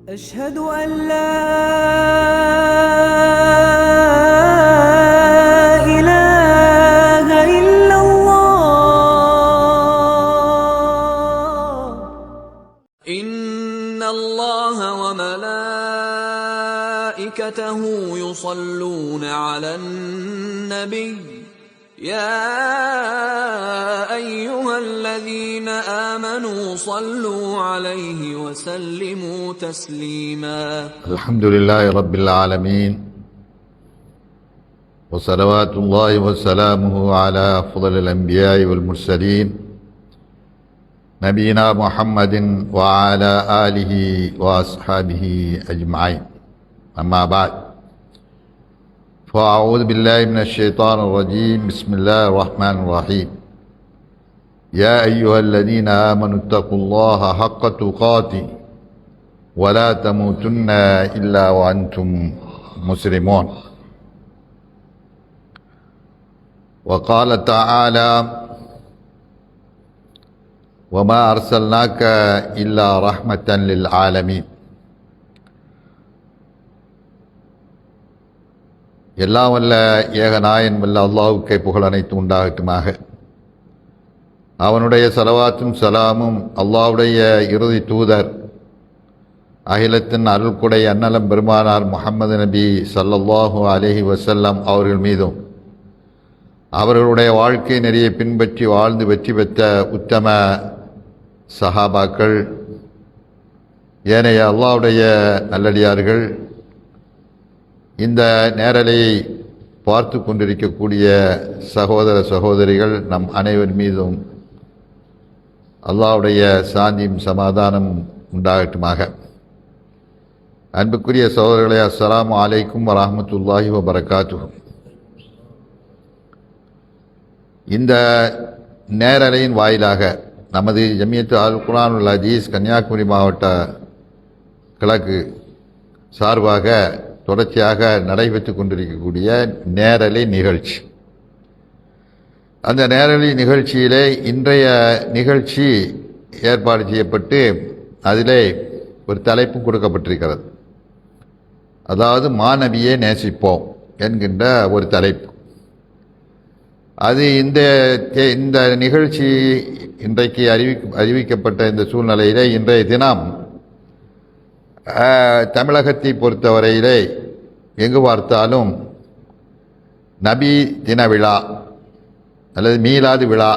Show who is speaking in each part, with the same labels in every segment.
Speaker 1: أشهد أن لا إله إلا الله.
Speaker 2: إن الله وملائكته يصلون على النبي يا أيها الذين آمنوا صلوا عليه وسلموا تسليما.
Speaker 3: الحمد لله رب العالمين وصلوات الله وسلامه على أفضل الأنبياء والمرسلين نبينا محمد وعلى آله وأصحابه أجمعين. أما بعد، فأعوذ بالله من الشيطان الرجيم. بسم الله الرحمن الرحيم. يا أيها الذين آمنوا اتقوا الله حق تقاته ولا تموتن إلا وأنتم مسلمون. وقال تعالى: وما أرسلناك إلا رحمة للعالمين. எல்லாம் வல்ல ஏகநாயன் வல்ல அல்லாஹ்வுக்கே புகழ் அனைத்து உண்டாகட்டுமாக. அவனுடைய ஸலவாத்தும் சலாமும் அல்லாஹ்வுடைய இறுதி தூதர் அகிலத்தின் அருள்குடை அன்னலம் பெருமானார் முஹம்மது நபி ஸல்லல்லாஹு அலைஹி வஸல்லம் அவர்கள் மீதும் அவர்களுடைய வாழ்க்கை நெறியை பின்பற்றி வாழ்ந்து வெற்றி பெற்ற உத்தம சஹாபாக்கள், ஏனைய அல்லாஹ்வுடைய நல்லடியார்கள், இந்த நேரலையை பார்த்து கொண்டிருக்கக்கூடிய சகோதர சகோதரிகள் நம் அனைவர் மீதும் அல்லாஹ்வுடைய சாந்தியும் சமாதானம் உண்டாகட்டுமாக. அன்புக்குரிய சகோதரர்களே, அஸ்ஸலாமு அலைக்கும் வரஹ்மத்துல்லாஹி வபரகாத்துஹு. இந்த நேரலையின் வாயிலாக நமது ஜமியத்து அல் குர்ஆனுல் ஹதீஸ் கன்னியாகுமரி மாவட்ட கிழக்கு சார்பாக தொடர்ச்சியாக நடைபெற்று கொண்டிருக்கக்கூடிய நேரலை நிகழ்ச்சி, அந்த நேரலை நிகழ்ச்சியிலே இன்றைய நிகழ்ச்சி ஏற்பாடு செய்யப்பட்டு அதிலே ஒரு தலைப்பும் கொடுக்கப்பட்டிருக்கிறது. அதாவது மாநபியை நேசிப்போம் என்கின்ற ஒரு தலைப்பு. அது இந்த நிகழ்ச்சி இன்றைக்கு அறிவிக்கப்பட்ட இந்த சூழ்நிலையிலே இன்றைய தினம் தமிழகத்தை பொறுத்தவரையிலே எங்கு பார்த்தாலும் நபி தின விழா அல்லது மீலாது விழா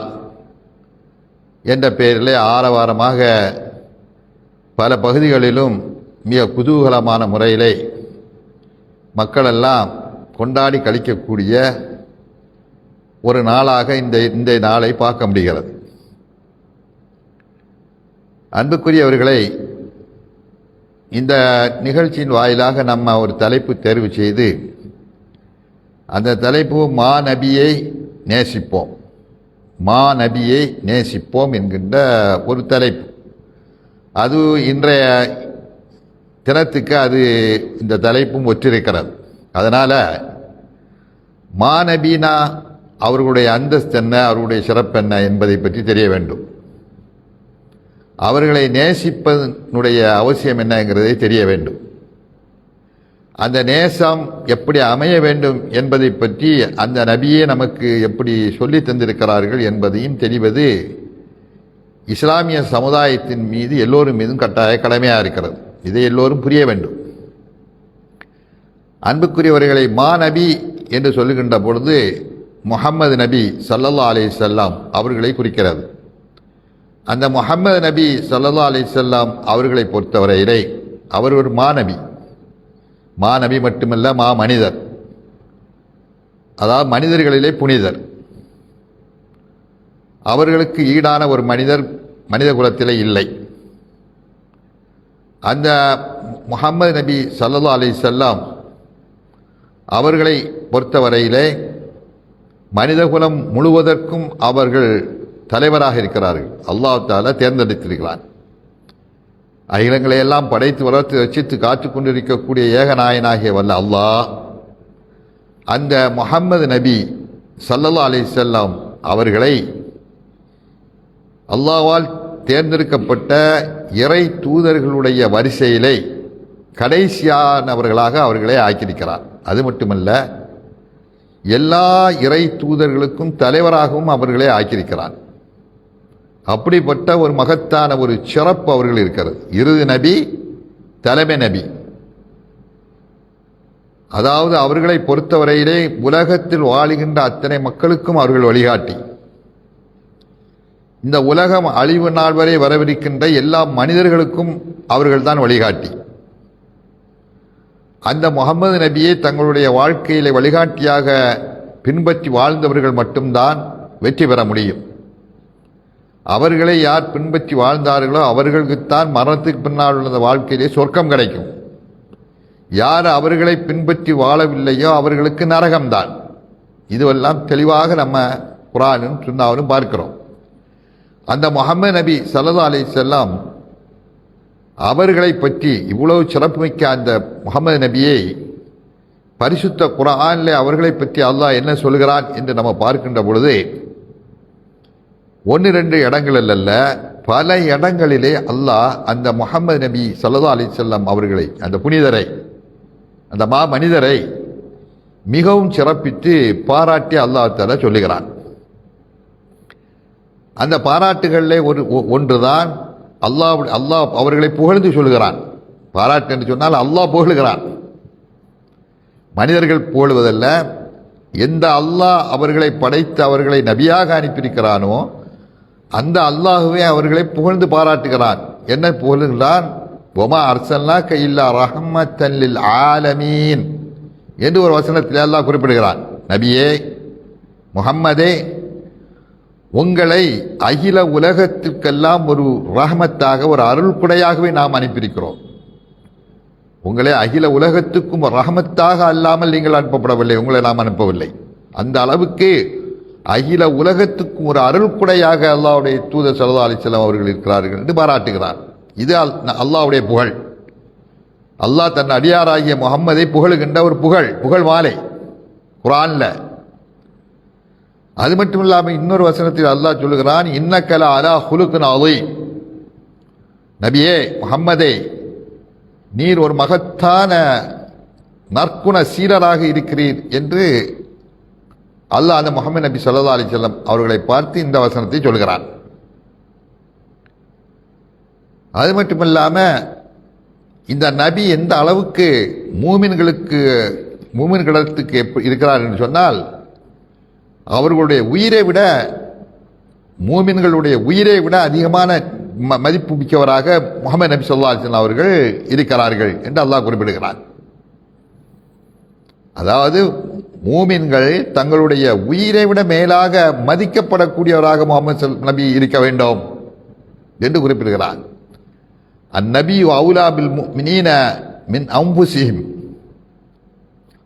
Speaker 3: என்ற பெயரிலே ஆரவாரமாக பல பகுதிகளிலும் மிக குதூகலமான முறையிலே மக்களெல்லாம் கொண்டாடி கழிக்கக்கூடிய ஒரு நாளாக இந்த நாளை பார்க்க முடிகிறது. அன்புக்குரியவர்களை, இந்த நிகழ்ச்சியின் வாயிலாக நம்ம ஒரு தலைப்பு தேர்வு செய்து, அந்த தலைப்பு மாநபியை நேசிப்போம், மாநபியை நேசிப்போம் என்கின்ற ஒரு தலைப்பு. அது இன்றைய தினத்துக்கு இந்த தலைப்பும் ஒற்றிருக்கிறது. அதனால் மாநபினா அவர்களுடைய அந்தஸ்து என்ன, அவர்களுடைய சிறப்பு என்ன என்பதை பற்றி தெரிய வேண்டும். அவர்களை நேசிப்பதனுடைய அவசியம் என்னங்கிறதை தெரிய வேண்டும். அந்த நேசம் எப்படி அமைய வேண்டும் என்பதை பற்றி அந்த நபியே நமக்கு எப்படி சொல்லி தந்திருக்கிறார்கள் என்பதையும் தெரிவது இஸ்லாமிய சமுதாயத்தின் மீது எல்லோரும் மீதும் கட்டாய கடமையாக இருக்கிறது. இதை எல்லோரும் புரிய வேண்டும். அன்புக்குரியவர்களை, மாநபி என்று சொல்லுகின்ற பொழுது முஹம்மது நபி ஸல்லல்லாஹு அலைஹி வஸல்லம் அவர்களை குறிக்கிறது. அந்த முஹம்மது நபி ஸல்லல்லாஹு அலைஹி வஸல்லம் அவர்களை பொறுத்தவரையிலே அவர் ஒரு மாநபி. மாநபி மட்டுமல்ல, மனிதர். அதாவது மனிதர்களிலே புனிதர். அவர்களுக்கு ஈடான ஒரு மனிதர் மனித குலத்திலே இல்லை. அந்த முஹம்மது நபி ஸல்லல்லாஹு அலைஹி வஸல்லம் அவர்களை பொறுத்தவரையிலே மனிதகுலம் முழுவதற்கும் அவர்கள் தலைவராக இருக்கிறார்கள். அல்லாஹ் தஆலா தேர்ந்தெடுத்திருக்கிறார். அகிலங்களை எல்லாம் படைத்து வளர்த்து ரட்சித்து காத்து கொண்டிருக்கக்கூடிய ஏகநாயனாகிய வல்ல அல்லாஹ் அந்த முஹம்மது நபி ஸல்லல்லாஹு அலைஹி வஸல்லம் அவர்களை அல்லாஹ்வால் தேர்ந்தெடுக்கப்பட்ட இறை தூதர்களுடைய வரிசையிலே கடைசியானவர்களாக அவர்களை ஆக்கியிருக்கிறார். அது மட்டுமல்ல, எல்லா இறை தூதர்களுக்கும் தலைவராகவும் அவர்களே ஆக்கியிருக்கிறார். அப்படிப்பட்ட ஒரு மகத்தான ஒரு சிறப்பு அவர்கள் இருக்கிறது. இறுதி நபி, தலைமை நபி. அதாவது அவர்களை பொறுத்தவரையிலே உலகத்தில் வாழுகின்ற அத்தனை மக்களுக்கும் அவர்கள் வழிகாட்டி. இந்த உலகம் அழிவு நாள் வரை வரவிருக்கின்ற எல்லா மனிதர்களுக்கும் அவர்கள் தான் வழிகாட்டி. அந்த முகமது நபியை தங்களுடைய வாழ்க்கையிலே வழிகாட்டியாக பின்பற்றி வாழ்ந்தவர்கள் மட்டும்தான் வெற்றி பெற முடியும். அவர்களை யார் பின்பற்றி வாழ்ந்தார்களோ அவர்களுக்குத்தான் மரணத்துக்கு பின்னால் உள்ள வாழ்க்கையிலே சொர்க்கம் கிடைக்கும். யார் அவர்களை பின்பற்றி வாழவில்லையோ அவர்களுக்கு நரகம்தான். இதுவெல்லாம் தெளிவாக நம்ம குர்ஆனும் சுன்னாவிலும் பார்க்கிறோம். அந்த முஹம்மது நபி ஸல்லல்லாஹு அலைஹி வஸல்லம் அவர்களை பற்றி இவ்வளவு சிறப்புமிக்க அந்த முஹம்மது நபியை பரிசுத்த குர்ஆனிலே அவர்களை பற்றி அல்லாஹ் என்ன சொல்கிறான் என்று நம்ம பார்க்கின்ற பொழுது 1-2 இடங்களில் அல்ல, பல இடங்களிலே அல்லாஹ் அந்த முஹம்மது நபி ஸல்லல்லாஹு அலைஹி வஸல்லம் அவர்களை, அந்த புனிதரை, அந்த மனிதரை மிகவும் சிறப்பித்து பாராட்டி அல்லாஹ் தஆலா சொல்லுகிறான். அந்த பாராட்டுகளிலே ஒன்றுதான் அல்லாஹ் அவர்களை புகழ்ந்து சொல்லுகிறான். பாராட்டு என்று சொன்னால் அல்லாஹ் புகழுகிறான், மனிதர்கள் புகழுவதல்ல. எந்த அல்லாஹ் அவர்களை படைத்து அவர்களை நபியாக அனுப்பியிருக்கிறானோ அந்த அல்லாஹுவே அவர்களை புகழ்ந்து பாராட்டுகிறான். என்ன புகழுகிறான்? வமா அர்சல்னாக இல்லா ரஹ்மத்தன் லில் ஆலமீன் என்று ஒரு வசனத்தில் அல்லாஹ் குறிப்பிடுகிறான். நபியே, முஹம்மதே, உங்களை அகில உலகத்திற்கெல்லாம் ஒரு ரஹமத்தாக, ஒரு அருள் குடையாகவே நாம் அனுப்பியிருக்கிறோம். உங்களை அகில உலகத்துக்கும் ரஹமத்தாக அல்லாமல் நீங்கள் அனுப்பப்படவில்லை, உங்களை நாம் அனுப்பவில்லை. அந்த அளவுக்கு அகில உலகத்துக்கும் ஒரு அருள் குடையாக அல்லாஹ்வுடைய தூதர் ஸல்லல்லாஹு அலைஹி வஸல்லம் அவர்கள் இருக்கிறார்கள் என்று பாராட்டுகிறார். இது அல்லாஹ்வுடைய புகழ். அல்லாஹ் தன் அடியாராகிய முஹம்மதை புகழுகின்ற ஒரு புகழ் மாலை குர்ஆன்ல. அது மட்டும் இல்லாமல் இன்னொரு வசனத்தில் அல்லாஹ் சொல்லுகிறான், இன்னக லஅலா ஹுலுகின் அதீம். நபியே முஹம்மதே, நீர் ஒரு மகத்தான நற்குண சீரராக இருக்கிறீர் என்று அல்லாஹ் அந்த முஹம்மது நபி ஸல்லல்லாஹு அலைஹி வஸல்லம் அவர்களை பார்த்து இந்த வசனத்தை சொல்கிறான். அது மட்டுமல்லாம இந்த நபி எந்த அளவுக்கு மூமின்களுக்கு இருக்கிறார் என்று சொன்னால், அவர்களுடைய உயிரை விட, மூமின்களுடைய உயிரை விட அதிகமான மதிப்பு மிக்கவராக முஹம்மது நபி ஸல்லல்லாஹு அலைஹி வஸல்லம் அவர்கள் இருக்கிறார்கள் என்று அல்லாஹ் குறிப்பிடுகிறார். அதாவது மூமின்கள் தங்களுடைய உயிரை விட மேலாக மதிக்கப்படக்கூடியவராக முஹம்மது நபி இருக்க வேண்டும் என்று குறிப்பிடுகிறார். அந்நபி அவுலா பில் முஃமினீன மின் அன்ஃபுஸிஹிம்.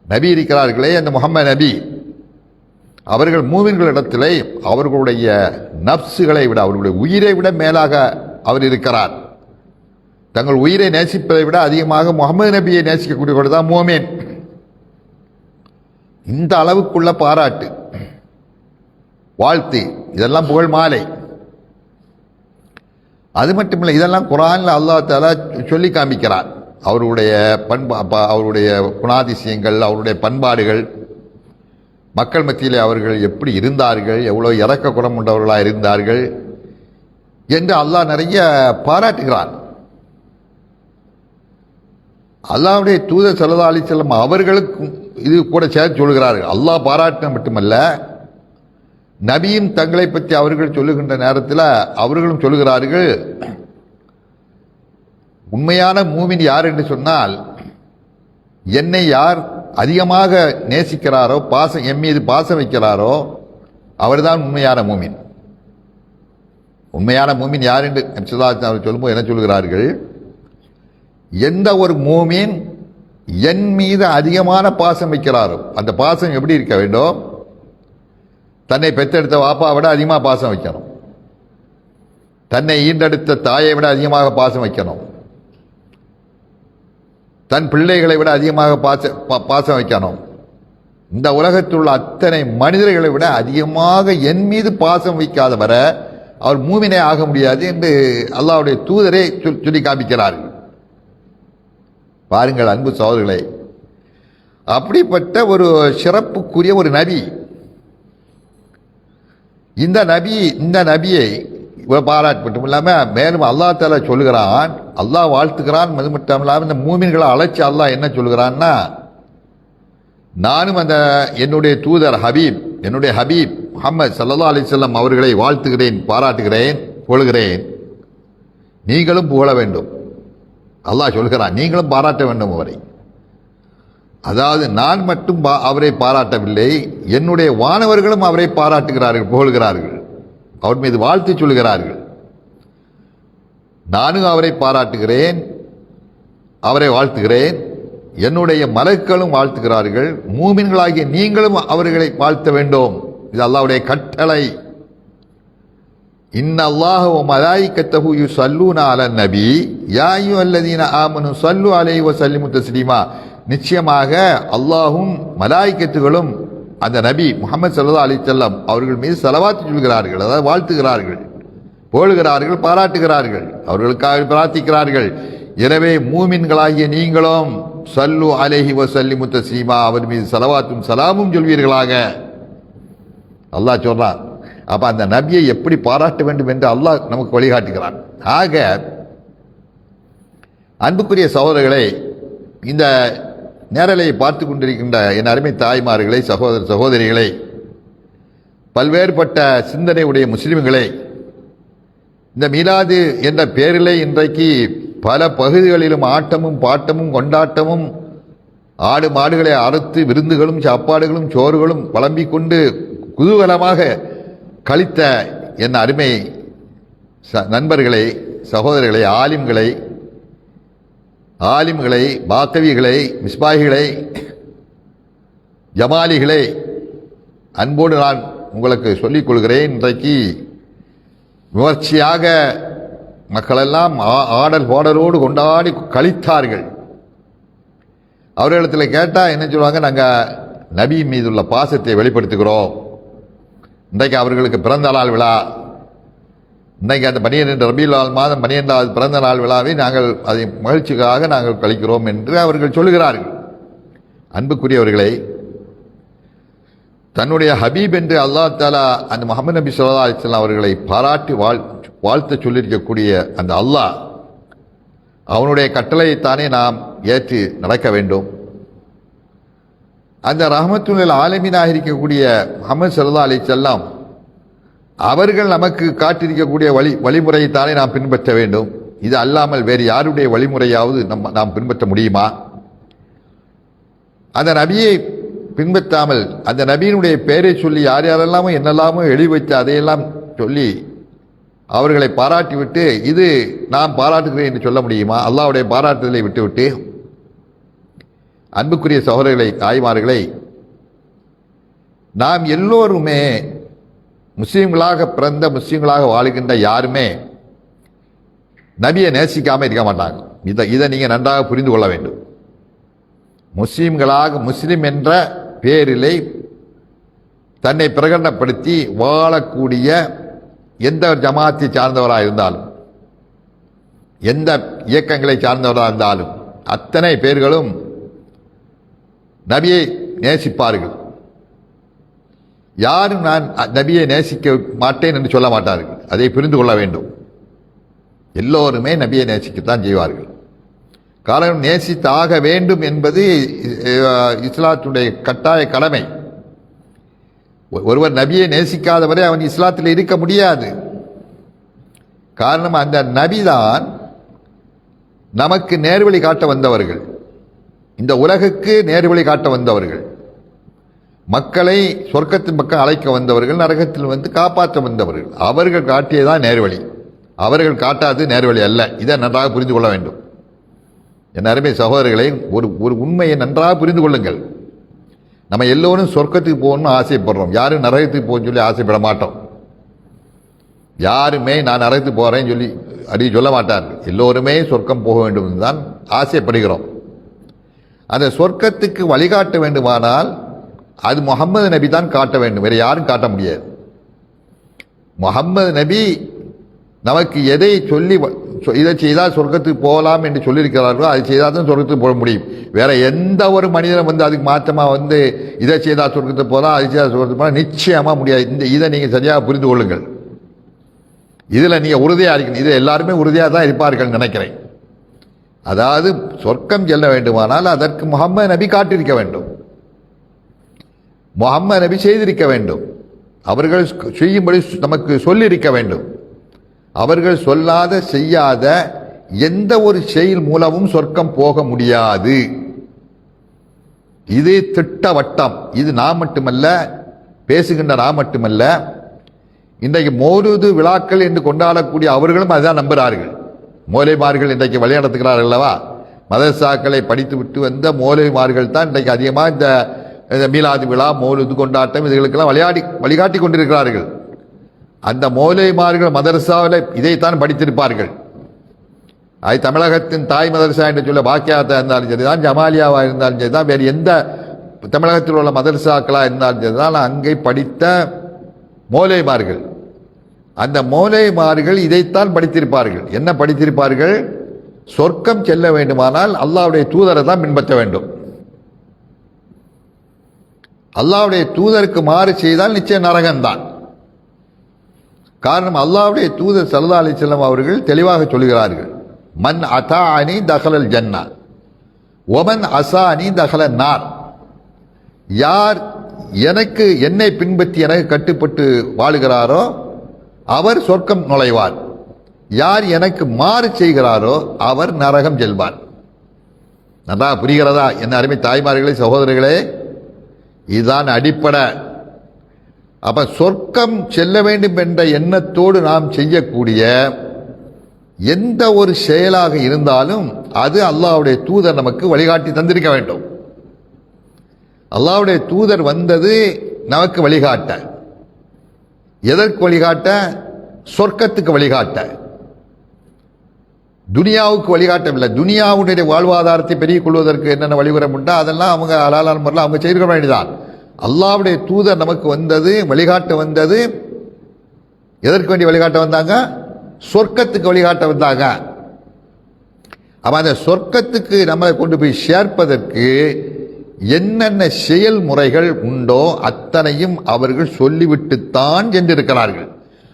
Speaker 3: நபி இருக்கிறார்களே, அந்த முஹம்மது நபி, அவர்கள் மூமின்களிடத்திலே அவர்களுடைய நப்சுகளை விட, அவர்களுடைய உயிரை விட மேலாக அவர் இருக்கிறார். தங்கள் உயிரை நேசிப்பதை விட அதிகமாக முஹம்மது நபியை நேசிக்கக்கூடியவர்கள் தான் மூமின். இந்த அளவுக்குள்ள பாராட்டு, வாழ்த்து, இதெல்லாம் புகழ் மாலை. அது மட்டுமில்லை, இதெல்லாம் குர்ஆனில் அல்லாஹ் தஆலா சொல்லி காமிக்கிறார். அவருடைய அவருடைய குணாதிசயங்கள், அவருடைய பண்பாடுகள், மக்கள் மத்தியிலே அவர்கள் எப்படி இருந்தார்கள், எவ்வளோ இரக்க குணம் கொண்டவர்களாக இருந்தார்கள் என்று அல்லாஹ் நிறைய பாராட்டுகிறான். அல்லாஹ்வுடைய தூதர் ஸல்லல்லாஹு அலைஹி வஸல்லம் அவர்களுக்கும் இது கூட சேர்த்து சொல்கிறார்கள். அல்லாஹ் பாராட்டின மட்டுமல்ல, நபியும் தங்களை பற்றி அவர்கள் சொல்லுகின்ற நேரத்தில் அவர்களும் சொல்லுகிறார்கள், உண்மையான மூமின் யார் என்று சொன்னால், என்னை யார் அதிகமாக நேசிக்கிறாரோ, என் மீது பாசம் வைக்கிறாரோ அவர்தான் உண்மையான மூமின். உண்மையான மூமின் யார் என்று அவர் சொல்லும்போது என்ன சொல்கிறார்கள்? எந்த ஒரு மூமின் என் மீது அதிகமான பாசம் வைக்கிறாரோ, அந்த பாசம் எப்படி இருக்க வேண்டும்? தன்னை பெற்றெடுத்த வாப்பா விட அதிகமாக பாசம் வைக்கணும், தன்னை ஈண்டெடுத்த தாயை விட அதிகமாக பாசம் வைக்கணும், தன் பிள்ளைகளை விட அதிகமாக பாசம் வைக்கணும், இந்த உலகத்தில் உள்ள அத்தனை மனிதர்களை விட அதிகமாக என் மீது பாசம் வைக்காதவரை அவர் மூமினே ஆக முடியாது என்று அல்லாஹ்வுடைய தூதரே சொல்லி காமிக்கிறார்கள். பாருங்கள் அன்பு சகோதரர்களே, அப்படிப்பட்ட ஒரு சிறப்புக்குரிய ஒரு நபி. இந்த நபியை பாராட்டு மட்டும் இல்லாமல் மேலும் அல்லா தஆலா சொல்லுகிறான், அல்லாஹ் வாழ்த்துக்கிறான். அது மட்டும் இல்லாமல் இந்த மூமின்களை அழைச்சி அல்லாஹ் என்ன சொல்கிறான்னா, நானும் அந்த என்னுடைய தூதர் என்னுடைய ஹபீப் முஹம்மது ஸல்லல்லாஹு அலைஹி வஸல்லம் அவர்களை வாழ்த்துகிறேன், பாராட்டுகிறேன், புகழுகிறேன். நீங்களும் புகழ வேண்டும். அல்லாஹ் சொல்கிறான், நீங்களும் பாராட்ட வேண்டும் அவரை. அதாவது நான் மட்டும் அவரை பாராட்டவில்லை, என்னுடைய வானவர்களும் அவரை பாராட்டுகிறார்கள், புகழ்கிறார்கள், அவர் மீது வாழ்த்து சொல்கிறார்கள். நானும் அவரை பாராட்டுகிறேன், அவரை வாழ்த்துகிறேன், என்னுடைய மலக்குகளும் வாழ்த்துகிறார்கள், மூமின்களாகிய நீங்களும் அவர்களை வாழ்த்த வேண்டும். இது அல்லாஹ்வுடைய கட்டளை. இன்னல்லாஹ வ மலாயிகத்தஹு யுஸல்லூன அலன் நபி யா அய்யுஹல்லதீன ஆமனு ஸல்லு அலைஹி வ ஸல்லிமு தஸ்லீமா. நிச்சயமாக அல்லாஹும் மலாயிகத்துகளும் அந்த நபி முஹம்மது ஸல்லல்லாஹு அலைஹி வஸல்லம் அவர்கள் மீது ஸலவாத் சொல்கிறார்கள், அதாவது வாழ்த்துகிறார்கள், புகழுகிறார்கள், பாராட்டுகிறார்கள், அவர்களுக்காக பிரார்த்திக்கிறார்கள். எனவே மூமின்களாகிய நீங்களும் ஸல்லு அலைஹி வ ஸல்லிமு தஸ்லீமா, அவர் மீது ஸலவாத்தும் சலாமும் சொல்வீர்களாக. அல்லாஹ் சொல்றான். அப்ப அந்த நபியை எப்படி பாராட்ட வேண்டும் என்று அல்லாஹ் நமக்கு வழிகாட்டுகிறான். ஆக அன்புக்குரிய சகோதரர்களை, இந்த நேரலையை பார்த்து கொண்டிருக்கின்ற என் அருமை தாய்மார்களை, சகோதர சகோதரிகளை, பல்வேறுபட்ட சிந்தனை உடைய முஸ்லிம்களை, இந்த மீலாது என்ற பெயரிலே இன்றைக்கு பல பகுதிகளிலும் ஆட்டமும் பாட்டமும் கொண்டாட்டமும், ஆடு மாடுகளை அறுத்து விருந்துகளும் சாப்பாடுகளும் சோறுகளும் வழம்பிக் கொண்டு குதூகலமாக கழித்த என் அருமை நண்பர்களை, சகோதரர்களை, ஆலிம்களை, பாக்கவிகளை, மிஸ்பாகிகளை, ஜமாலிகளை அன்போடு நான் உங்களுக்கு சொல்லிக் கொள்கிறேன். இன்றைக்கு விமர்சையாக மக்களெல்லாம் ஆடல் பாடலோடு கொண்டாடி கழித்தார்கள். அவர்களிடத்தில் கேட்டால் என்ன சொல்லுவாங்க, நாங்கள் நபி மீதுள்ள பாசத்தை வெளிப்படுத்துகிறோம். இன்றைக்கு அவர்களுக்கு பிறந்த நாள் விழா, இன்றைக்கு அந்த 12 ரபீஉல் மாதம் 12வது பிறந்த நாள் விழாவை நாங்கள் அதை மகிழ்ச்சிக்காக நாங்கள் கழிக்கிறோம் என்று அவர்கள் சொல்லுகிறார்கள். அன்புக்குரியவர்களை, தன்னுடைய ஹபீப் என்று அல்லாஹ் தஆலா அந்த முஹம்மது நபி ஸல்லல்லாஹு அலைஹி வஸல்லம் அவர்களை பாராட்டி வாழ்த்த சொல்லியிருக்கக்கூடிய அந்த அல்லாஹ், அவனுடைய கட்டளையைத்தானே நாம் ஏற்று நடக்க வேண்டும். அந்த ரஹ்மத்துல் ஆலமீனாக இருக்கக்கூடிய முஹம்மது ஸல்லல்லாஹு அலைஹி வஸல்லம் அவர்கள் நமக்கு காட்டியிருக்கக்கூடிய வழிமுறையைத்தானே நாம் பின்பற்ற வேண்டும். இது அல்லாமல் வேறு யாருடைய வழிமுறையாவது நாம் பின்பற்ற முடியுமா? அந்த நபியை பின்பற்றாமல் அந்த நபியினுடைய பெயரை சொல்லி யார் யாரெல்லாமோ என்னெல்லாமோ எழுதி வைத்து அதையெல்லாம் சொல்லி அவர்களை பாராட்டிவிட்டு இது நாம் பாராட்டுகிறேன் என்று சொல்ல முடியுமா? அல்லாஹ்வுடைய பாராட்டுதலை விட்டுவிட்டு அன்புக்குரிய சகோதரர்களை, தாய்மார்களை, நாம் எல்லோருமே முஸ்லீம்களாக பிறந்த முஸ்லீம்களாக வாழுகின்ற யாருமே நபியை நேசிக்காமல் இருக்க மாட்டாங்க. இதை நீங்கள் நன்றாக புரிந்து கொள்ள வேண்டும். முஸ்லீம் என்ற பேரிலே தன்னை பிரகடனப்படுத்தி வாழக்கூடிய எந்த ஜமாத்தை சார்ந்தவராக இருந்தாலும், எந்த இயக்கங்களை சார்ந்தவராக இருந்தாலும் அத்தனை பேர்களும் நபியை நேசிப்பார்கள். யாரும் நான் நபியை நேசிக்க மாட்டேன் என்று சொல்ல மாட்டார்கள். அதை புரிந்து கொள்ள வேண்டும். எல்லோருமே நபியை நேசிக்கத்தான் செய்வார்கள். காரணம், நேசித்தாக வேண்டும் என்பது இஸ்லாத்துடைய கட்டாய கடமை. ஒருவர் நபியை நேசிக்காதவரை அவன் இஸ்லாத்தில் இருக்க முடியாது. காரணம், அந்த நபிதான் நமக்கு நேர்வழி காட்ட வந்தவர்கள், இந்த உலகுக்கு நேர்வழி காட்ட வந்தவர்கள், மக்களை சொர்க்கத்தின் பக்கம் அழைக்க வந்தவர்கள், நரகத்தில் வந்து காப்பாற்ற வந்தவர்கள். அவர்கள் காட்டியதான் நேர்வழி, அவர்கள் காட்டாது நேர்வழி அல்ல. இதை நன்றாக புரிந்து கொள்ள வேண்டும். என் அருமை சகோதரர்களை, ஒரு உண்மையை நன்றாக புரிந்து கொள்ளுங்கள். நம்ம எல்லோரும் சொர்க்கத்துக்கு போகணும்னு ஆசைப்படுறோம். யாரும் நரகத்துக்கு போகணும்னு சொல்லி ஆசைப்பட மாட்டோம். யாருமே நான் நரகத்துக்கு போகிறேன்னு சொல்லி அப்படி சொல்ல மாட்டார்கள். எல்லோருமே சொர்க்கம் போக வேண்டும் என்று தான் ஆசைப்படுகிறோம். அந்த சொர்க்கத்துக்கு வழிகாட்ட வேண்டுமானால் அது முஹம்மது நபி தான் காட்ட வேண்டும், வேறு யாரும் காட்ட முடியாது. முஹம்மது நபி நமக்கு எதை சொல்லி இதை செய்தால் சொர்க்கத்துக்கு போகலாம் என்று சொல்லியிருக்கிறார்களோ அதை செய்தால் தான் சொர்க்கத்துக்கு போக முடியும். வேற எந்த ஒரு மனிதனும் அதுக்கு மாற்றமாக இதை செய்தால் சொர்க்கத்துக்கு போகலாம், அதை செய்தால் சொர்க்கத்துக்கு போகலாம் நிச்சயமாக முடியாது. இதை நீங்கள் சரியாக புரிந்து கொள்ளுங்கள். இதில் நீங்கள் உறுதியாக இருக்கணும். இது எல்லாருமே உறுதியாக தான் இருப்பார்கள் நினைக்கிறேன். அதாவது சொர்க்கம் செல்ல வேண்டுமானால் அதற்கு முஹம்மது நபி காட்டியிருக்க வேண்டும், முஹம்மது நபி செய்திருக்க வேண்டும், அவர்கள் செய்யும்படி நமக்கு சொல்லியிருக்க வேண்டும். அவர்கள் சொல்லாத செய்யாத எந்த ஒரு செயல் மூலமும் சொர்க்கம் போக முடியாது. இது திட்டவட்டம். இது நான் மட்டுமல்ல, பேசுகின்ற நான் மட்டுமல்ல, இன்றைக்கு மௌலூது விழாக்கள் என்று கொண்டாடக்கூடிய அவர்களும் அதுதான் நம்புகிறார்கள். மௌலைமார்கள் இன்றைக்கு வழிநடத்துகிறார்கள் அல்லவா, மதரசாக்களை படித்து விட்டு வந்த மௌலைமார்கள் தான் இன்றைக்கு அதிகமாக இந்த மீலாது விழா, மௌலூது கொண்டாட்டம் இதுகளுக்கெல்லாம் வழிகாட்டி கொண்டிருக்கிறார்கள். அந்த மௌலைமார்கள் மதரசாவில் இதைத்தான் படித்திருப்பார்கள். அது தமிழகத்தின் தாய் மதரசா என்று சொல்ல பாக்கியாத்தா இருந்தாலும் சரிதான், ஜமாலியாவாக இருந்தாலும் சரிதான், வேறு எந்த தமிழகத்தில் உள்ள மதரசாக்களாக இருந்தாலும் சரிதான், அங்கே படித்த மௌலைமார்கள், அந்த மௌலைமார்கள் இதைத்தான் படித்திருப்பார்கள். என்ன படித்திருப்பார்கள்? சொர்க்கம் செல்ல வேண்டுமானால் அல்லாஹ்வுடைய தூதரை தான் பின்பற்ற வேண்டும். அல்லாஹ்வுடைய தூதருக்கு மாறு செய்தால் நிச்சயம் நரகம்தான். காரணம், அல்லாஹ்வுடைய தூதர் ஸல்லல்லாஹு அலைஹி வஸல்லம் அவர்கள் தெளிவாக சொல்கிறார்கள், மன் அதாஅனி தஹலல் ஜன்னா வமன் அசானி தஹலன் நார். யார் என்னை பின்பற்றி எனக்கு கட்டுப்பட்டு வாழுகிறாரோ அவர் சொர்க்கம் நுழைவார், யார் எனக்கு மாறு செய்கிறாரோ அவர் நரகம் செல்வார். நல்லா புரிகிறதா என்ன அருமை தாய்மார்களே, சகோதரர்களே? இதுதான் அடிப்படை. அப்ப சொர்க்கம் செல்ல வேண்டும் என்ற எண்ணத்தோடு நாம் செய்யக்கூடிய எந்த ஒரு செயலாக இருந்தாலும் அது அல்லாஹ்வுடைய தூதர் நமக்கு வழிகாட்டி தந்திருக்க வேண்டும். அல்லாஹ்வுடைய தூதர் வந்தது நமக்கு வழிகாட்ட. எதற்கு வழிகாட்ட? சொர்க்கத்துக்கு வழிகாட்ட, துனியாவுக்கு வழிகாட்டவில்லை. துனியாவுடைய வாழ்வாதாரத்தை பெருகிக் கொள்வதற்கு என்னென்ன வழிமுறை உண்டா அதெல்லாம் அவங்க அலாலான முறையில் அவங்க செய்திருக்க வேண்டியதான். அல்லாஹ்வுடைய தூதர் நமக்கு வந்தது, வழிகாட்ட வந்தது. எதற்கு வேண்டி வழிகாட்ட வந்தாங்க? சொர்க்கத்துக்கு வழிகாட்ட வந்தாங்க. அப்ப அந்த சொர்க்கத்துக்கு நம்மளை கொண்டு போய் சேர்ப்பதற்கு என்னென்ன செயல்முறைகள் உண்டோ அத்தனையும் அவர்கள் சொல்லிவிட்டுத்தான் சென்றிருக்கிறார்கள்.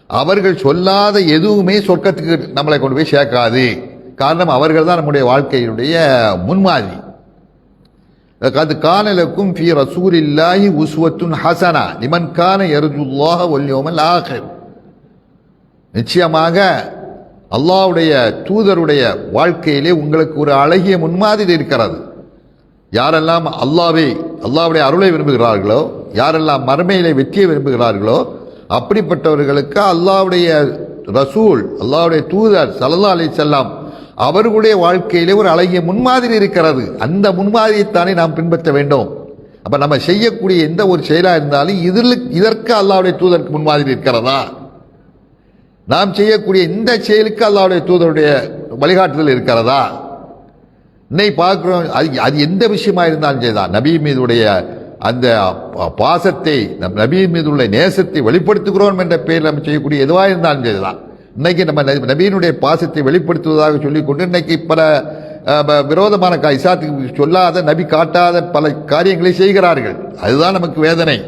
Speaker 3: அவர்கள் சொல்லாத எதுவுமே சொர்க்கத்துக்கு நம்மளை கொண்டு போய் சேர்க்காது. காரணம், அவர்கள் தான் நம்முடைய வாழ்க்கையுடைய முன்மாதிரி. அது கானலக்கும் ஃபீ ரசூலில்லாஹி உஸ்வத்துன் ஹஸனா லிமன் கான யர்ஜுல்லாஹ வல் யௌமல் ஆகிர். நிச்சயமாக அல்லாஹ்வுடைய தூதருடைய வாழ்க்கையிலே உங்களுக்கு ஒரு அழகிய முன்மாதிரி இருக்கிறது. யாரெல்லாம் அல்லாஹ்வுடைய அருளை விரும்புகிறார்களோ, யாரெல்லாம் மறுமையிலே வெற்றியை விரும்புகிறார்களோ அப்படிப்பட்டவர்களுக்கு அல்லாஹ்வுடைய ரசூல், அல்லாஹ்வுடைய தூதர் ஸல்லல்லாஹு அலைஹி வஸல்லம் அவர்களுடைய வாழ்க்கையிலே ஒரு அழகிய முன்மாதிரி இருக்கிறது. அந்த முன்மாதிரியைத்தானே நாம் பின்பற்ற வேண்டும். அப்ப நம்ம செய்யக்கூடிய எந்த ஒரு செயலா இருந்தாலும் இதற்கு அல்லாஹ்வுடைய தூதருக்கு முன்மாதிரி இருக்கிறதா? நாம் செய்யக்கூடிய இந்த செயலுக்கு அல்லாஹ்வுடைய தூதருடைய வழிகாட்டுதல் இருக்கிறதா? இன்னைக்கு பார்க்கிறோம், அது எந்த விஷயமா இருந்தாலும் சரிதான், நபி மீதுடைய அந்த பாசத்தை, நபி மீது உள்ள நேசத்தை வெளிப்படுத்துகிறோம் என்ற பெயரில் நம்ம செய்யக்கூடிய எதுவாக இருந்தாலும் சரிதான். இன்னைக்கு நம்ம நபியினுடைய பாசத்தை வெளிப்படுத்துவதாக சொல்லிக்கொண்டு இன்னைக்கு பல விரோதமான இஸ்லாத்துக்கு சொல்லாத, நபி காட்டாத பல காரியங்களை செய்கிறார்கள். அதுதான் நமக்கு வேதனை.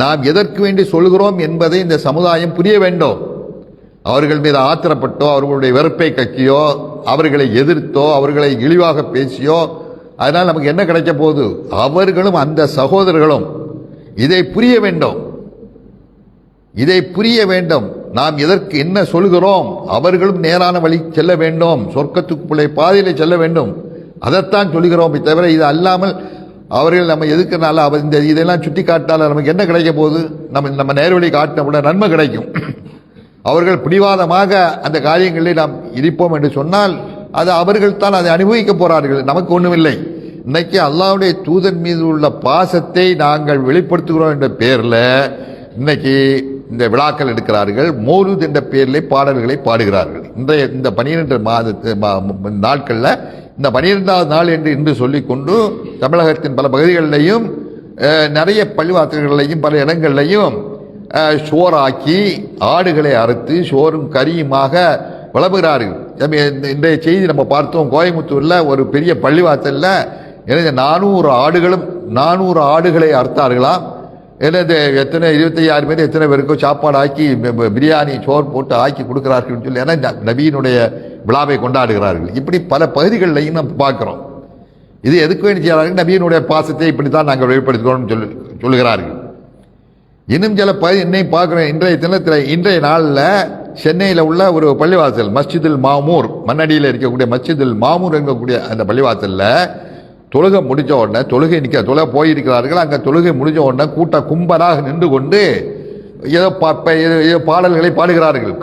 Speaker 3: நாம் எதற்கு வேண்டி சொல்கிறோம் என்பதை இந்த சமுதாயம் புரிய வேண்டும். அவர்கள் மீது ஆத்திரப்பட்டோ, அவர்களுடைய வெறுப்பை கக்கியோ, அவர்களை எதிர்த்தோ, அவர்களை இழிவாக பேசியோ அதனால் நமக்கு என்ன கிடைக்க போகுது? அவர்களும் அந்த சகோதரர்களும் இதை புரிய வேண்டும். இதை புரிய வேண்டும். நாம் எதற்கு என்ன சொல்கிறோம்? அவர்களும் நேரான வழி செல்ல வேண்டும், சொர்க்கத்துக்குள்ளே பாதையிலே செல்ல வேண்டும். அதைத்தான் சொல்கிறோம். தவிர இது அல்லாமல் அவர்கள் நம்ம எதுக்குனால இந்த இதெல்லாம் சுட்டி காட்டால நமக்கு என்ன கிடைக்க போகுது? நம்ம நேர்வழி காட்டின கூட நன்மை கிடைக்கும். அவர்கள் பிடிவாதமாக அந்த காரியங்களில் நாம் இருப்போம் என்று சொன்னால் அது அவர்கள் தான் அதை அனுபவிக்க போறார்கள், நமக்கு ஒண்ணுமில்லை. இன்னைக்கு அல்லாஹ்வுடைய தூதன் மீது உள்ள பாசத்தை நாங்கள் வெளிப்படுத்துகிறோம் என்ற பெயர்ல இன்னைக்கு இந்த விழாக்கள் எடுக்கிறார்கள். மௌலூத் என்ற பெயரிலே பாடல்களை பாடுகிறார்கள். இந்த 12 நாட்கள்ல இந்த 12வது நாள் என்று சொல்லிக்கொண்டு தமிழகத்தின் பல பகுதிகளிலையும் நிறைய பள்ளிவாசல்களிலையும் பல இடங்கள்லையும் சோறாக்கி ஆடுகளை அறுத்து சோறும் கரியுமாக விளம்புகிறார்கள். இன்றைய செய்தி நம்ம பார்த்தோம், கோயம்புத்தூர்ல ஒரு பெரிய பள்ளிவாசல்ல 400 ஆடுகளை அறுத்தார்களாம். எனது எத்தனை 25,000 பேர் எத்தனை பேருக்கும் சாப்பாடு ஆக்கி பிரியாணி சோறு போட்டு ஆக்கி கொடுக்கிறார்கள் சொல்லி ஏன்னா நபியினுடைய விழாவை கொண்டாடுகிறார்கள். இப்படி பல பகுதிகளிலையும் நம்ம பார்க்கிறோம். இது எதுக்கு வேண்டி செய்கிறார்கள்? நபியினுடைய பாசத்தை இப்படித்தான் நாங்கள் வெளிப்படுத்துகிறோம் சொல்லுகிறார்கள். இன்னும் சில இன்னையும் பார்க்குறோம். இன்றைய நாளில் சென்னையில் உள்ள ஒரு பள்ளிவாசல் மஸ்ஜிதுல் மாமூர், மண்ணடியில் இருக்கக்கூடிய மஸ்ஜிதுல் மாமூர் இருக்கக்கூடிய அந்த பள்ளிவாசலில் தொழுகை முடிஞ்ச உடனே தொழுகை போயிருக்கிறார்கள். அங்கே தொழுகை முடிஞ்ச உடனே கும்பலாக நின்று கொண்டு ஏதோ பாடல்களை பாடுகிறார்கள்.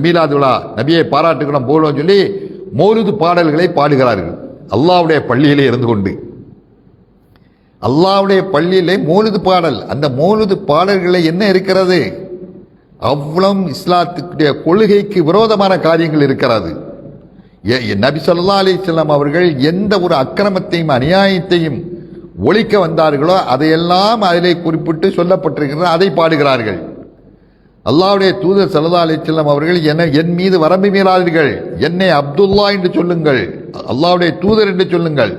Speaker 3: மீலாது விழா நபியை பாராட்டுகிறோம் போலும் சொல்லி மௌலிது பாடல்களை பாடுகிறார்கள். அல்லாஹ்வுடைய பள்ளியிலே இருந்து கொண்டு அல்லாஹ்வுடைய பள்ளியிலே மௌலிது பாடல். அந்த மௌலிது பாடல்களை என்ன இருக்கிறது? அவ்வளவு இஸ்லாத்துடைய கொள்கைக்கு விரோதமான காரியங்கள் இருக்கிறது. நபி ஸல்லல்லாஹு அலைஹி வஸல்லம் அவர்கள் எந்த ஒரு அக்கிரமத்தையும் அநியாயத்தையும் ஒழிக்க வந்தார்களோ அதையெல்லாம் அதிலே குறிப்பிட்டு சொல்லப்பட்டிருக்கிறது, அதை பாடுகிறார்கள். அல்லாஹ்வுடைய தூதர் ஸல்லல்லாஹு அலைஹி வஸல்லம் அவர்கள் என் மீது வரம்பு மீறாதீர்கள், என்னை அப்துல்லா என்று சொல்லுங்கள், அல்லாஹ்வுடைய தூதர் என்று சொல்லுங்கள்,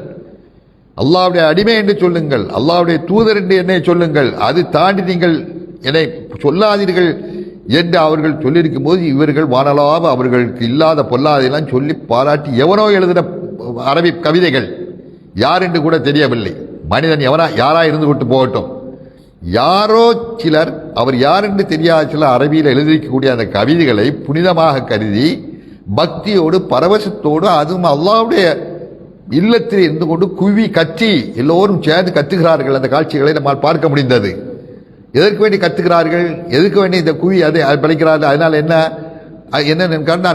Speaker 3: அல்லாஹ்வுடைய அடிமை என்று சொல்லுங்கள், அல்லாஹ்வுடைய தூதர் என்று என்னை சொல்லுங்கள், அது தாண்டி நீங்கள் என்னை சொல்லாதீர்கள் என்று அவர்கள் சொல்லியிருக்கும் போது இவர்கள் வானலாக அவர்களுக்கு இல்லாத பொல்லாதையெல்லாம் சொல்லி பாராட்டி எவனோ எழுதின அரபி கவிதைகள், யார் என்று கூட தெரியவில்லை. மனிதன் யாரா இருந்து கொண்டு போகட்டும், யாரோ சிலர் அவர் யார் என்று தெரியாத சிலர் அரபியில் எழுதியிருக்கக்கூடிய அந்த கவிதைகளை புனிதமாக கருதி பக்தியோடு பரவசத்தோடு அதுவும் அல்லாஹ்வுடைய இல்லத்தில் இருந்து கொண்டு குவி கத்தி எல்லோரும் சேர்ந்து கத்துகிறார்கள். அந்த காட்சிகளை நம்மால் பார்க்க முடிந்தது. எதற்கு வேண்டி கத்துக்கிறார்கள்? எதுக்கு வேண்டி இந்த குவி அதை படிக்கிறார்கள்? அதனால் என்ன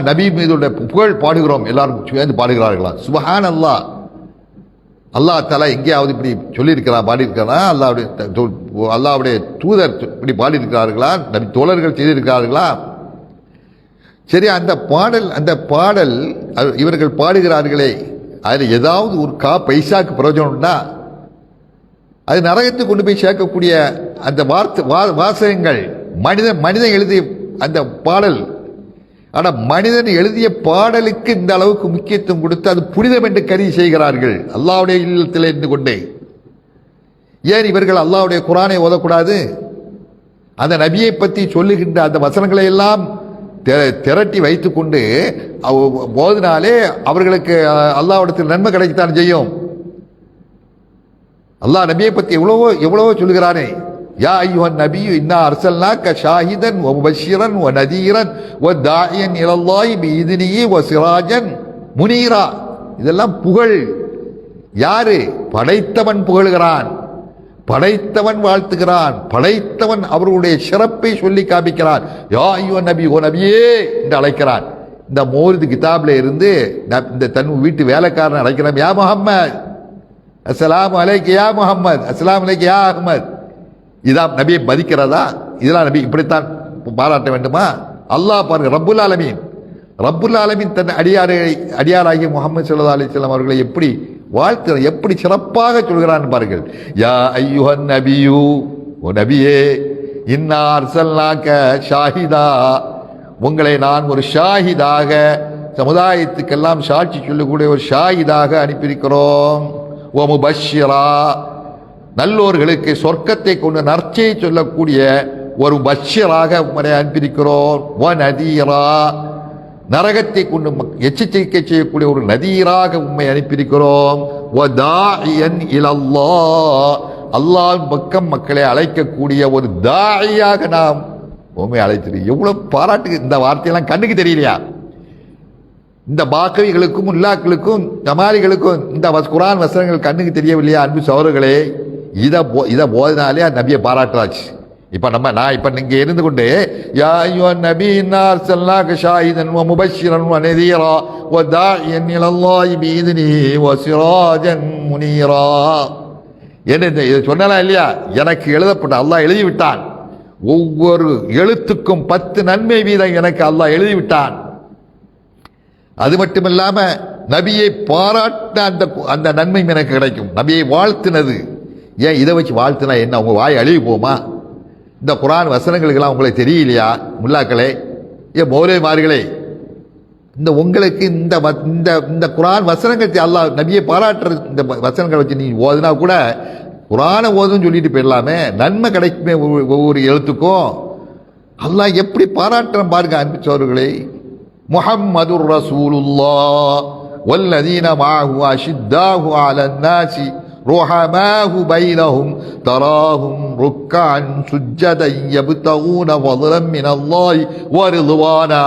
Speaker 3: நபி மீது புகழ் பாடுகிறோம், எல்லாரும் சேர்ந்து பாடுகிறார்களா? சுபஹான் அல்லாஹ். அல்லாஹ் தஆலா எங்கேயாவது இப்படி சொல்லியிருக்கிறான், பாடியிருக்கிறானா? அல்லாஹ்வுடைய தூதர் இப்படி பாடியிருக்கிறார்களா? நபி தோழர்கள் செய்திருக்கிறார்களா? சரி, அந்த பாடல் இவர்கள் பாடுகிறார்களே, அதில் ஏதாவது ஒரு பைசாக்கு பிரயோஜனம் உண்டா? அது நரகத்தை கொண்டு போய் சேர்க்கக்கூடிய அந்த வாசகங்கள் மனிதன் எழுதிய அந்த பாடல். ஆனால் மனிதன் எழுதிய பாடலுக்கு இந்த அளவுக்கு முக்கியத்துவம் கொடுத்து அது புனிதம் என்று கருதி செய்கிறார்கள் அல்லாஹ்வுடைய இல்லத்தில் இருந்து கொண்டே. ஏன் இவர்கள் அல்லாஹ்வுடைய குர்ஆனை ஓதக்கூடாது? அந்த நபியை பற்றி சொல்லுகின்ற அந்த வசனங்களை எல்லாம் திரட்டி வைத்துக்கொண்டு ஓதினாலே அவர்களுக்கு அல்லாஹ்விடத்தில் நன்மை கிடைக்கத்தான் செய்யும். அல்லாஹ் நபியை பற்றி எவ்வளவோ சொல்லுகிறானே, யா அய்யுஹன் நபியு இன்னா அர்சல்னாக ஷாஹிதன் வ முபஷ்ஷிரன் வ நதீரன் வ தாஇயன் இலல்லாஹி பிஇذனிஹி வ சிராஜன் முனீரா. இதெல்லாம் புகழ். யாரு? படைத்தவன் புகழ்கிறான், படைத்தவன் வாழ்த்துகிறான், படைத்தவன் அவர்களுடைய சிறப்பை சொல்லி காமிக்கிறான். யா அய்யுஹன் நபி, ஓ நபியே என்று அழைக்கிறான். இந்த மௌலிது கிதாப்ல இருந்து இந்த தன் வீட்டு வேலைக்காரன் அழைக்கிறான், யா முஹம்மத், அஸ்ஸலாமு அலைக்க யா முஹம்மத், அஸ்ஸலாமு அலைக்க யா அஹ்மத். இதான் நபியை மதிக்கிறதா? இதெல்லாம் நபி இப்படித்தான் பாராட்ட வேண்டுமா? அல்லாஹ் பாருங்க, ரப்புல் ஆலமீன் தன் அடியாராகிய முஹம்மது ஸல்லல்லாஹு அலைஹி வஸல்லம் அவர்களை எப்படி வாழ்த்து, எப்படி சிறப்பாக சொல்கிறான் பாருங்கள். யா அய்யுஹன் நபியு, ஓ நபியே, இன்னா அர்சல்னாக ஷாஹிதா, உங்களை நான் ஒரு ஷாஹிதாக, சமுதாயத்துக்கெல்லாம் சாட்சி சொல்லக்கூடிய ஒரு ஷாஹிதாக அனுப்பியிருக்கிறோம். ஓ முபஷ்ஷிரா, நல்லோர்களுக்கு சொர்க்கத்தை கொண்டு நற்செய்தி சொல்லக்கூடிய ஒரு பஷ்ஷிராக உங்களை அனுப்பியிருக்கிறோம். வ நதீரா, நரகத்தை கொண்டு எச்சரிக்கை செய்யக்கூடிய ஒரு நதீராக உம்மை அனுப்பியிருக்கிறோம். வ தாஇயன் இலல்லாஹ், அல்லாஹ்வின் பக்கம் மக்களை அழைக்கக்கூடிய ஒரு தாயியாக நாம் உம்மை அழைத்திருக்கிறோம். எவ்வளவு பாராட்டு! இந்த வார்த்தையெல்லாம் கண்ணுக்கு தெரியலையா? இந்த பாக்கவிகளுக்கும் உல்லாக்களுக்கும் ஜமாலிகளுக்கும் இந்த குர்ஆன் வசனங்கள் கண்ணுக்கு தெரியவில்லையா? அன்பு சகோதரர்களே, இதை போதினாலே நபியை பாராட்டுறாச்சு. நான் இப்ப இங்க இருந்து கொண்டு யா அய்யுஹன் நபி இன்னா அர்சல்னாக ஷாஹிதன் வ முபஷ்ஷிரன் வ நதீரா வ தாஇயன் இலல்லாஹி பிஇذனிஹி வ சிராஜன் முனீரா என்ன இதை சொன்னா இல்லையா? எனக்கு எழுதப்பட்ட அல்லாஹ் எழுதிவிட்டான். ஒவ்வொரு எழுத்துக்கும் 10 நன்மை வீதம் எனக்கு அல்லாஹ் எழுதிவிட்டான். அது மட்டுமில்லாம நபியை பாராட்ட அந்த நன்மை எனக்கு கிடைக்கும். நபியை வாழ்த்தினது. ஏன் இதை வச்சு வாழ்த்தினா என்ன? உங்க வாய் அழிவு போமா? இந்த குர்ஆன் வசனங்களுக்கெல்லாம் உங்களுக்கு தெரியலையா முல்லாக்களே, ஏன் மௌலவிமார்களே? இந்த உங்களுக்கு இந்த இந்த இந்த குர்ஆன் வசனங்களை அல்லாஹ் நபியை பாராட்டுற இந்த வசனங்களை வச்சு நீ ஓதுனா கூட குர்ஆனை ஓதுன்னு சொல்லிட்டு போயிடலாமே, நன்மை கிடைக்குமே ஒவ்வொரு எழுத்துக்கும். அல்லாஹ் எப்படி பாராட்டுறான் பாருங்க அன்புச்சோர்களே. முஹம்மதுர் ரசூலுல்லாஹ் வல்லதீன மஅஹு அஷித்தாஹு அலன் நாசி رحماه بينهم تراهم ركعا سجدا يبتغون فضلا من الله ورضوانا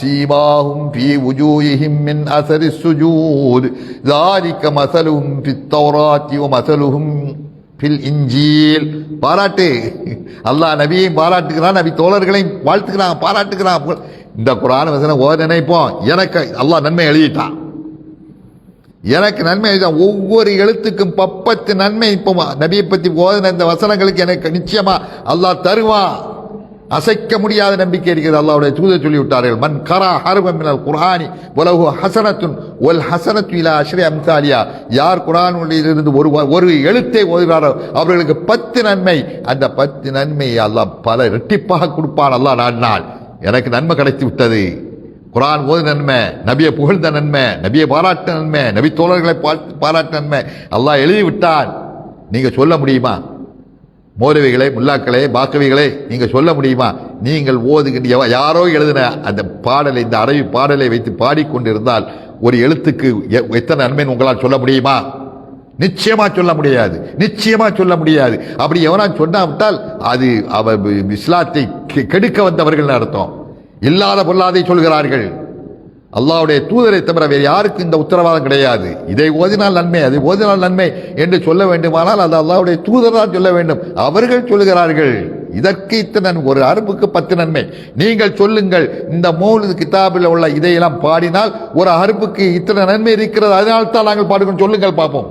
Speaker 3: سيماهم في وجوههم من أثر السجود ذلك مثلهم في التوراة ومثلهم في الإنجيل. பாராட்டு அல்லாஹ் நபியையும் பாராட்டுகிறான், நபி தோழர்களையும் வாழ்த்துக்கிறான், பாராட்டுகிறான். இந்த குர்ஆன் வசனம் ஓத நினைப்போம், எனக்கு அல்லாஹ் நன்மை எழுதிட்டான், எனக்கு நன்மை எழுதிட்டான். ஒவ்வொரு எழுத்துக்கும் 10 நன்மை. இப்போ நபியை பற்றி ஓதின இந்த வசனங்களுக்கு எனக்கு நிச்சயமா அல்லாஹ் தருவான். அசைக்க முடியாத நம்பிக்கை இருக்கிறது. அல்லாஹ்வுடைய தூதர் சொல்லிவிட்டார்கள், மன் கரா ஹர்ஃபன் மினல் குர்ஆனி வலஹு ஹஸனத்துன் வல் ஹஸனத்து இலா அஷ்ரி அம்சாலியா. யார் குர்ஆனிலிருந்து ஒரு எழுத்தை ஓதுகிறாரோ அவர்களுக்கு 10 நன்மை. அந்த 10 நன்மையை அல்லாஹ் பல இரட்டிப்பாக கொடுப்பான். அல்லாஹ் நாடினால் எனக்கு நன்மை கிடைத்து விட்டது. குர்ஆன் ஓது நன்மை, நபியை புகழ்ந்த நன்மை, நபியை பாராட்ட நன்மை, நபி தோழர்களை பாராட்ட நன்மை அல்லாஹ் எழுதி விட்டான். நீங்க சொல்ல முடியுமா? மௌலவிகளே, முல்லாக்களே, பாக்கவிகளே, நீங்க சொல்ல முடியுமா? நீங்கள் ஓதுகின்ற யாரோ எழுதின அந்த பாடலை, இந்த அரபி பாடலை வைத்து பாடிக்கொண்டிருந்தால் ஒரு எழுத்துக்கு எத்தனை நன்மைன்னு உங்களால் சொல்ல முடியுமா? நிச்சயமா சொல்ல முடியாது, நிச்சயமா சொல்ல முடியாது. அப்படி எவனா சொன்னாவிட்டால் அது அவர் இஸ்லாத்தை கெடுக்க வந்தவர்கள் அர்த்தம். இல்லாத பொல்லாதை சொல்கிறார்கள். அல்லாஹ்வுடைய தூதரை தவிர வேறு யாருக்கு இந்த உத்தரவாதம் கிடையாது. இதை ஓதினால் நன்மை, அதை ஓதினால் நன்மை என்று சொல்ல வேண்டுமானால் அது அல்லாஹ்வுடைய தூதர் தான் சொல்ல வேண்டும். அவர்கள் சொல்லுகிறார்கள் இதற்கு இத்தனை, ஒரு அறுப்புக்கு 10 நன்மை. நீங்கள் சொல்லுங்கள், இந்த மௌலிது கிதாபில் உள்ள இதையெல்லாம் பாடினால் ஒரு அறுப்புக்கு இத்தனை நன்மை இருக்கிறது, அதனால் தான் நாங்கள் பாடுகிறோம், சொல்லுங்கள் பார்ப்போம்.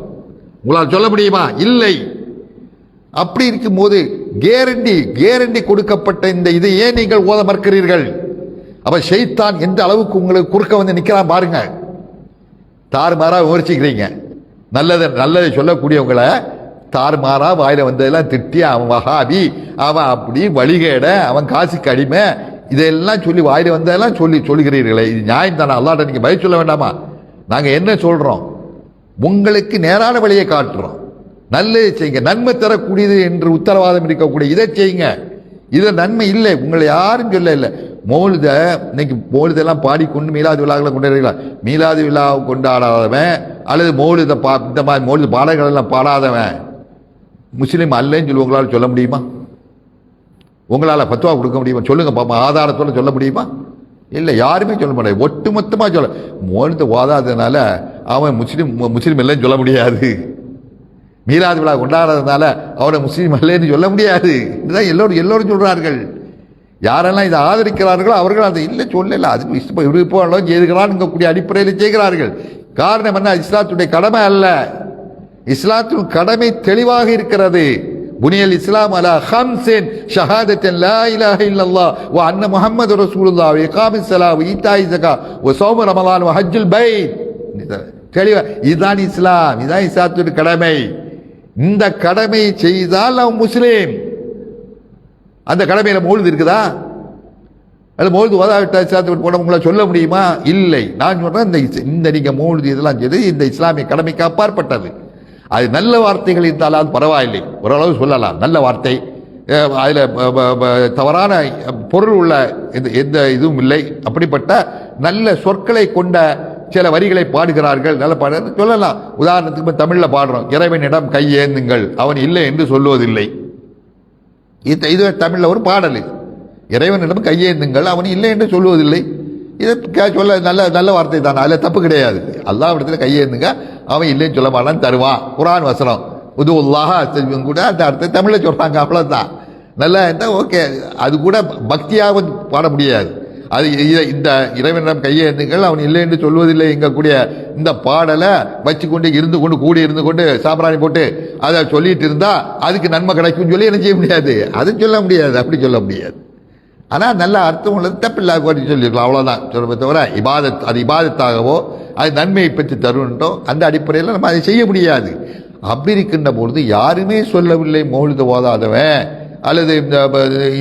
Speaker 3: உங்களால் சொல்ல முடியுமா? இல்லை. அப்படி இருக்கும்போது கேரண்டி கொடுக்கப்பட்ட இந்த இதை ஏன் நீங்கள் ஓத மறுக்கிறீர்கள்? அப்ப ஷைத்தான் எந்த அளவுக்கு உங்களுக்கு குறுக்க வந்து நிற்கிறான் பாருங்க. தாறுமாறா விமர்சிக்கிறீங்க, நல்லதை சொல்லக்கூடியவங்களை தாறுமாறா வாயில வந்ததெல்லாம் திட்டி, அவன் வஹாபி, அவன் அப்படி வழிகேட, அவன் காசுக்கு அடிமை, இதெல்லாம் சொல்லி வாயில வந்ததெல்லாம் சொல்லுகிறீர்களே, இது நியாயம் தானே? அல்லாஹ்ட்ட நீங்க பதில் சொல்ல வேண்டாமா? நாங்க என்ன சொல்றோம்? உங்களுக்கு நேரான வழியை காட்டுறோம். நல்லதை செய்யுங்க, நன்மை தரக்கூடியது என்று உத்தரவாதம் இருக்கக்கூடிய இதை செய்யுங்க. இது நன்மை இல்லை, உங்களை யாரும் சொல்ல இல்லை. மௌலித இன்னைக்கு மௌலிதெல்லாம் பாடிக்கொண்டு மீலாது விழாக்களை கொண்டாடுறீங்களா? மீலாது விழாவை கொண்டாடாதவன் அல்லது மௌலித இந்த மாதிரி மௌலித பாடல்கள் எல்லாம் பாடாதவன் முஸ்லீம் அல்லன்னு சொல்லி உங்களால் சொல்ல முடியுமா? உங்களால் பத்துவா கொடுக்க முடியுமா? சொல்லுங்க பாப்பா, ஆதாரத்தோட சொல்ல முடியுமா? இல்லை, யாருமே சொல்ல முடியாது. ஒட்டுமொத்தமாக சொல்ல மௌலித ஓதாததுனால அவன் முஸ்லீம் இல்லைன்னு சொல்ல முடியாது. மீலாது விழா கொண்டாடுறதுனால அவரை முஸ்லீம் அல்லன்னு சொல்ல முடியாது. இதுதான் எல்லோரும் சொல்றார்கள். யாரெல்லாம் இதை ஆதரிக்கிறார்களோ அவர்கள் அதை இல்லை சொல்லல, அதுக்கு விருப்பம் செய்துகிறான் அடிப்படையில் செய்கிறார்கள். காரணம் என்ன? இஸ்லாத்துடைய கடமை அல்ல. இஸ்லாத்தின் கடமை தெளிவாக இருக்கிறது. புனியல் இஸ்லாம் அலா ஹம்ஸின் ஷஹாதத்தின் லா இலாஹ இல்லல்லாஹ் வ அன்ன முஹம்மது ரசூலுல்லாஹ் வ இகாமிஸ் ஸலாத் வ ஈதாஇ ஸகாத் வ ஸௌமு ரமலான் வ ஹஜ்ஜுல் பைத். தெளிவா இதுதான் இஸ்லாம், இதுதான் இஸ்லாத்துடைய கடமை. இந்த கடமையை செய்தால் அவன் முஸ்லீம். அந்த கடமையில மௌலிது இருக்குதா? அது மௌலிது ஓதாவிட்டா இஸ்லாத்தை போட உங்களை சொல்ல முடியுமா? இல்லை. நான் சொல்றேன், இந்த நீங்க மௌலிது இதெல்லாம் செய்து இந்த இஸ்லாமிய கடமைக்கு அப்பாற்பட்டது. அது நல்ல வார்த்தைகள் இருந்தாலும் பரவாயில்லை, ஓரளவு சொல்லலாம். நல்ல வார்த்தை, அதில் தவறான பொருள் உள்ள எந்த இதுவும் இல்லை. அப்படிப்பட்ட நல்ல சொற்களை கொண்ட சில வரிகளை பாடுகிறார்கள், நல்ல பாட சொல்லலாம். உதாரணத்துக்கு தமிழில் பாடுறோம், இறைவனிடம் கையேந்துங்கள், அவன் இல்லை என்று சொல்லுவதில்லை. இது தமிழில் ஒரு பாடல். இறைவனிடம் கையேந்துங்கள், அவன் இல்லை என்று சொல்லுவதில்லை. இதை சொல்ல நல்ல வார்த்தை தான், அதில் தப்பு கிடையாது. அல்லாஹ்விடத்தில் கையேந்துங்க, அவன் இல்லைன்னு சொல்ல மாட்டான்னு தருவான். குர்ஆன் வசனம் உதுல்லாஹ கூட அந்த அர்த்தம் தமிழில் சொல்கிறாங்க, அவ்வளோதான். நல்லா இருந்தால் ஓகே. அது கூட பக்தியாக பாட முடியாது. அது இந்த இறைவனிடம் கையேந்துங்கள், அவன் இல்லை என்று சொல்வதில்லை எங்கக்கூடிய இந்த பாடலை வச்சுக்கொண்டு கூடி இருந்து கொண்டு சாம்பிராணி போட்டு அதை சொல்லிட்டு இருந்தா அதுக்கு நன்மை கிடைக்கும் சொல்லி என்ன செய்ய முடியாது, அது சொல்ல முடியாது, அப்படி சொல்ல முடியாது. ஆனால் நல்ல அர்த்தம் உள்ளது, தப்பில்லாத சொல்லியிருக்கலாம், அவ்வளோதான் சொல்ல தவிர இபாதத், அது இபாதத்தாகவோ அது நன்மையை பெற்று தருன்றோ அந்த அடிப்படையில் நம்ம அதை செய்ய முடியாது. அப்படி இருக்கின்ற பொழுது யாருமே சொல்லவில்லை மௌலித ஓதாதவன் அல்லது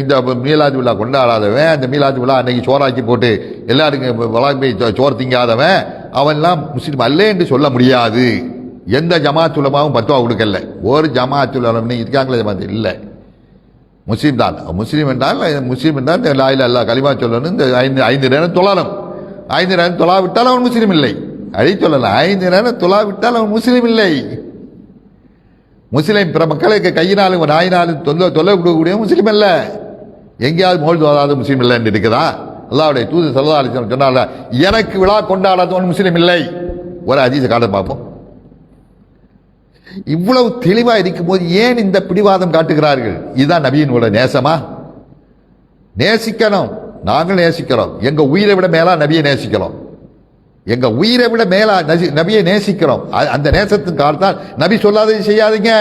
Speaker 3: இந்த மீலாது விழா கொண்டாடாதவன், அந்த மீலாது விழா அன்னைக்கு சோறாக்கி போட்டு எல்லாருக்கும் வளர்ப்பை சோறு திங்காதவன் அவன்லாம் முஸ்லீம் அல்ல என்று சொல்ல முடியாது. எந்த ஜமாத் உலமாவும் பத்துவா கொடுக்கல. ஒரு ஜமாத் உலமா இருக்காங்களே ஜமாத் இல்லை, முஸ்லீம் தான். முஸ்லீம் என்றால் லா இலாஹ இல்லல்லாஹ் கலிமா சொல்லணும். இந்த 5 நேரம் தொழணும். 5 நேரம் தொழாவிட்டால் அவன் முஸ்லீம் இல்லை. அழி சொல்லலாம், 5 நேரம் தொழாவிட்டால் அவன் முஸ்லீம் இல்லை. முஸ்லீம் பிற மக்களுக்கு கையினாலும் நாயினாலும் தொல்லை கொடுக்கக்கூடிய முஸ்லீம் அல்ல. எங்கேயாவது மோல் தோதாத முஸ்லீம் இல்லைன்னு இருக்குதா? அல்லாஹ்வுடைய தூதர் ஸல்லல்லாஹு அலைஹி வஸல்லம் சொன்னால, எனக்கு விழா கொண்டாடாதவன் முஸ்லீம் இல்லை. ஒரு ஹதீஸை காட்ட பார்ப்போம். இவ்வளவு தெளிவா இருக்கும்போது ஏன் இந்த பிடிவாதம் காட்டுகிறார்கள்? இதுதான் நபியினோட நேசமா? நேசிக்கணும், நாங்கள் நேசிக்கிறோம். எங்க உயிரை விட மேலா நபியை நேசிக்கிறோம். எங்க உயிரை விட மேலா நபியை நேசிக்கிறோம். அந்த நேசத்தின் காலத்தால் நபி சொல்லாததை செய்யாதீங்க.